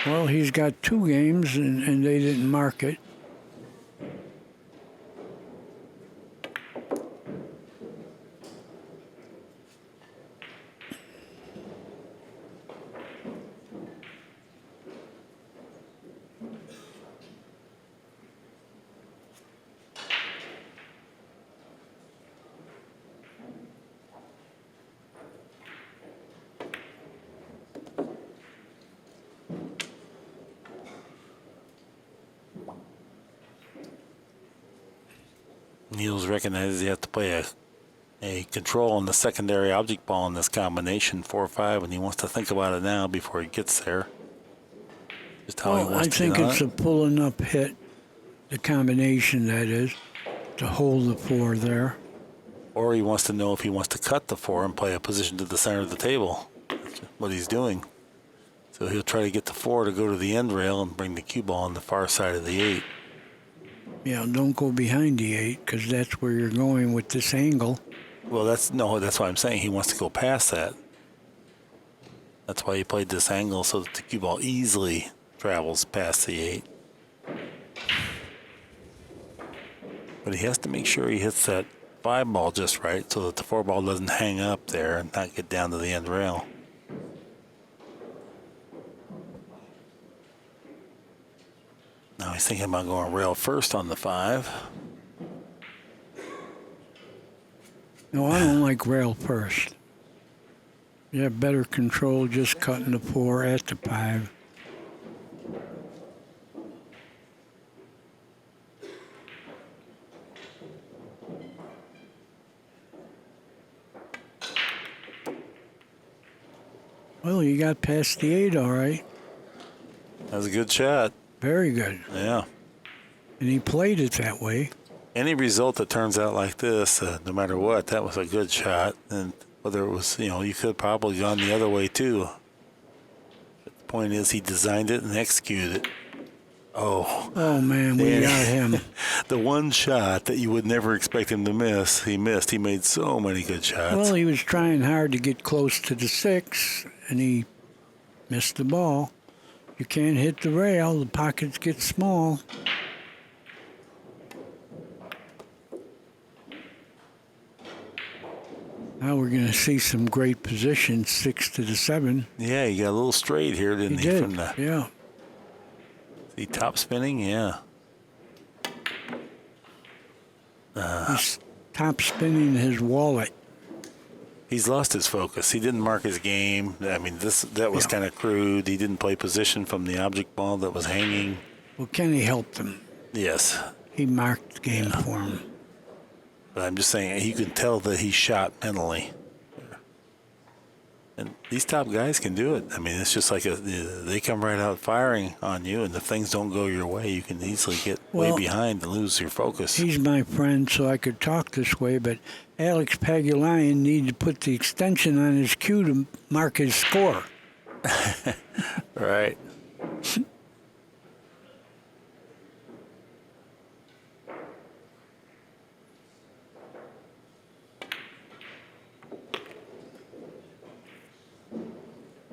well, he's got 2 games and they didn't mark it. Niels recognizes he has to play a control on the secondary object ball in this combination 4-5, and he wants to think about it now before he gets there. Just how he Well, wants I to think get on it's it. a pulling up hit, the combination that is, to hold the 4 there. Or he wants to know if he wants to cut the 4 and play a position to the center of the table. That's what he's doing. So he'll try to get the 4 to go to the end rail and bring the cue ball on the far side of the 8. Yeah, don't go behind the 8 because that's where you're going with this angle. Well, that's why I'm saying he wants to go past that. That's why he played this angle, so that the cue ball easily travels past the 8. But he has to make sure he hits that 5 ball just right so that the 4 ball doesn't hang up there and not get down to the end rail. Now he's thinking about going rail first on the 5. No, I don't like rail first. You have better control just cutting the 4 at the 5. Well, you got past the 8 all right. That was a good shot. Very good. Yeah. And he played it that way. Any result that turns out like this, no matter what, that was a good shot. And whether it was, you could have probably gone the other way too. But the point is, he designed it and executed it. Oh man, we got him. The one shot that you would never expect him to miss, he missed. He made so many good shots. Well, he was trying hard to get close to the 6, and he missed the ball. You can't hit the rail, the pockets get small. Now we're going to see some great positions, 6 to the 7. Yeah, he got a little straight here, didn't he? He did, From the, yeah. the top spinning, yeah. He's top spinning his wallet. He's lost his focus. He didn't mark his game. I mean, that was kind of crude. He didn't play position from the object ball that was hanging. Well, Kenny helped him. Yes. He marked the game for him. But I'm just saying, you can tell that he shot mentally. And these top guys can do it. I mean, it's just like they come right out firing on you, and if things don't go your way, you can easily get way behind and lose your focus. He's my friend, so I could talk this way, but Alex Pagulayan needed to put the extension on his cue to mark his score. Right.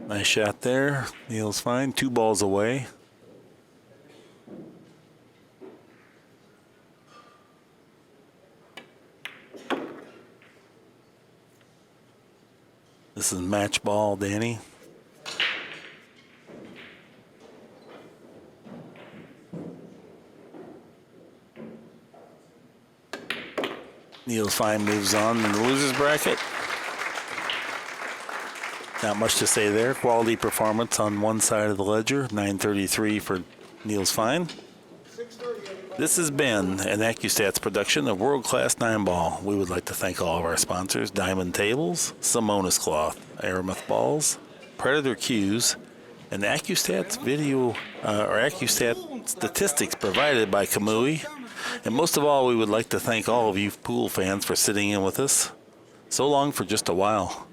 Nice shot there. Niels Feijen, 2 balls away. This is match ball, Danny. Niels Feijen moves on in the loser's bracket. Not much to say there. Quality performance on one side of the ledger. 933 for Niels Feijen. This has been an Accu-Stats production of world-class 9-ball. We would like to thank all of our sponsors: Diamond Tables, Simonis Cloth, Aramith Balls, Predator Cues, and Accu-Stats video or Accu-Stat statistics provided by Kamui. And most of all, we would like to thank all of you pool fans for sitting in with us so long for just a while.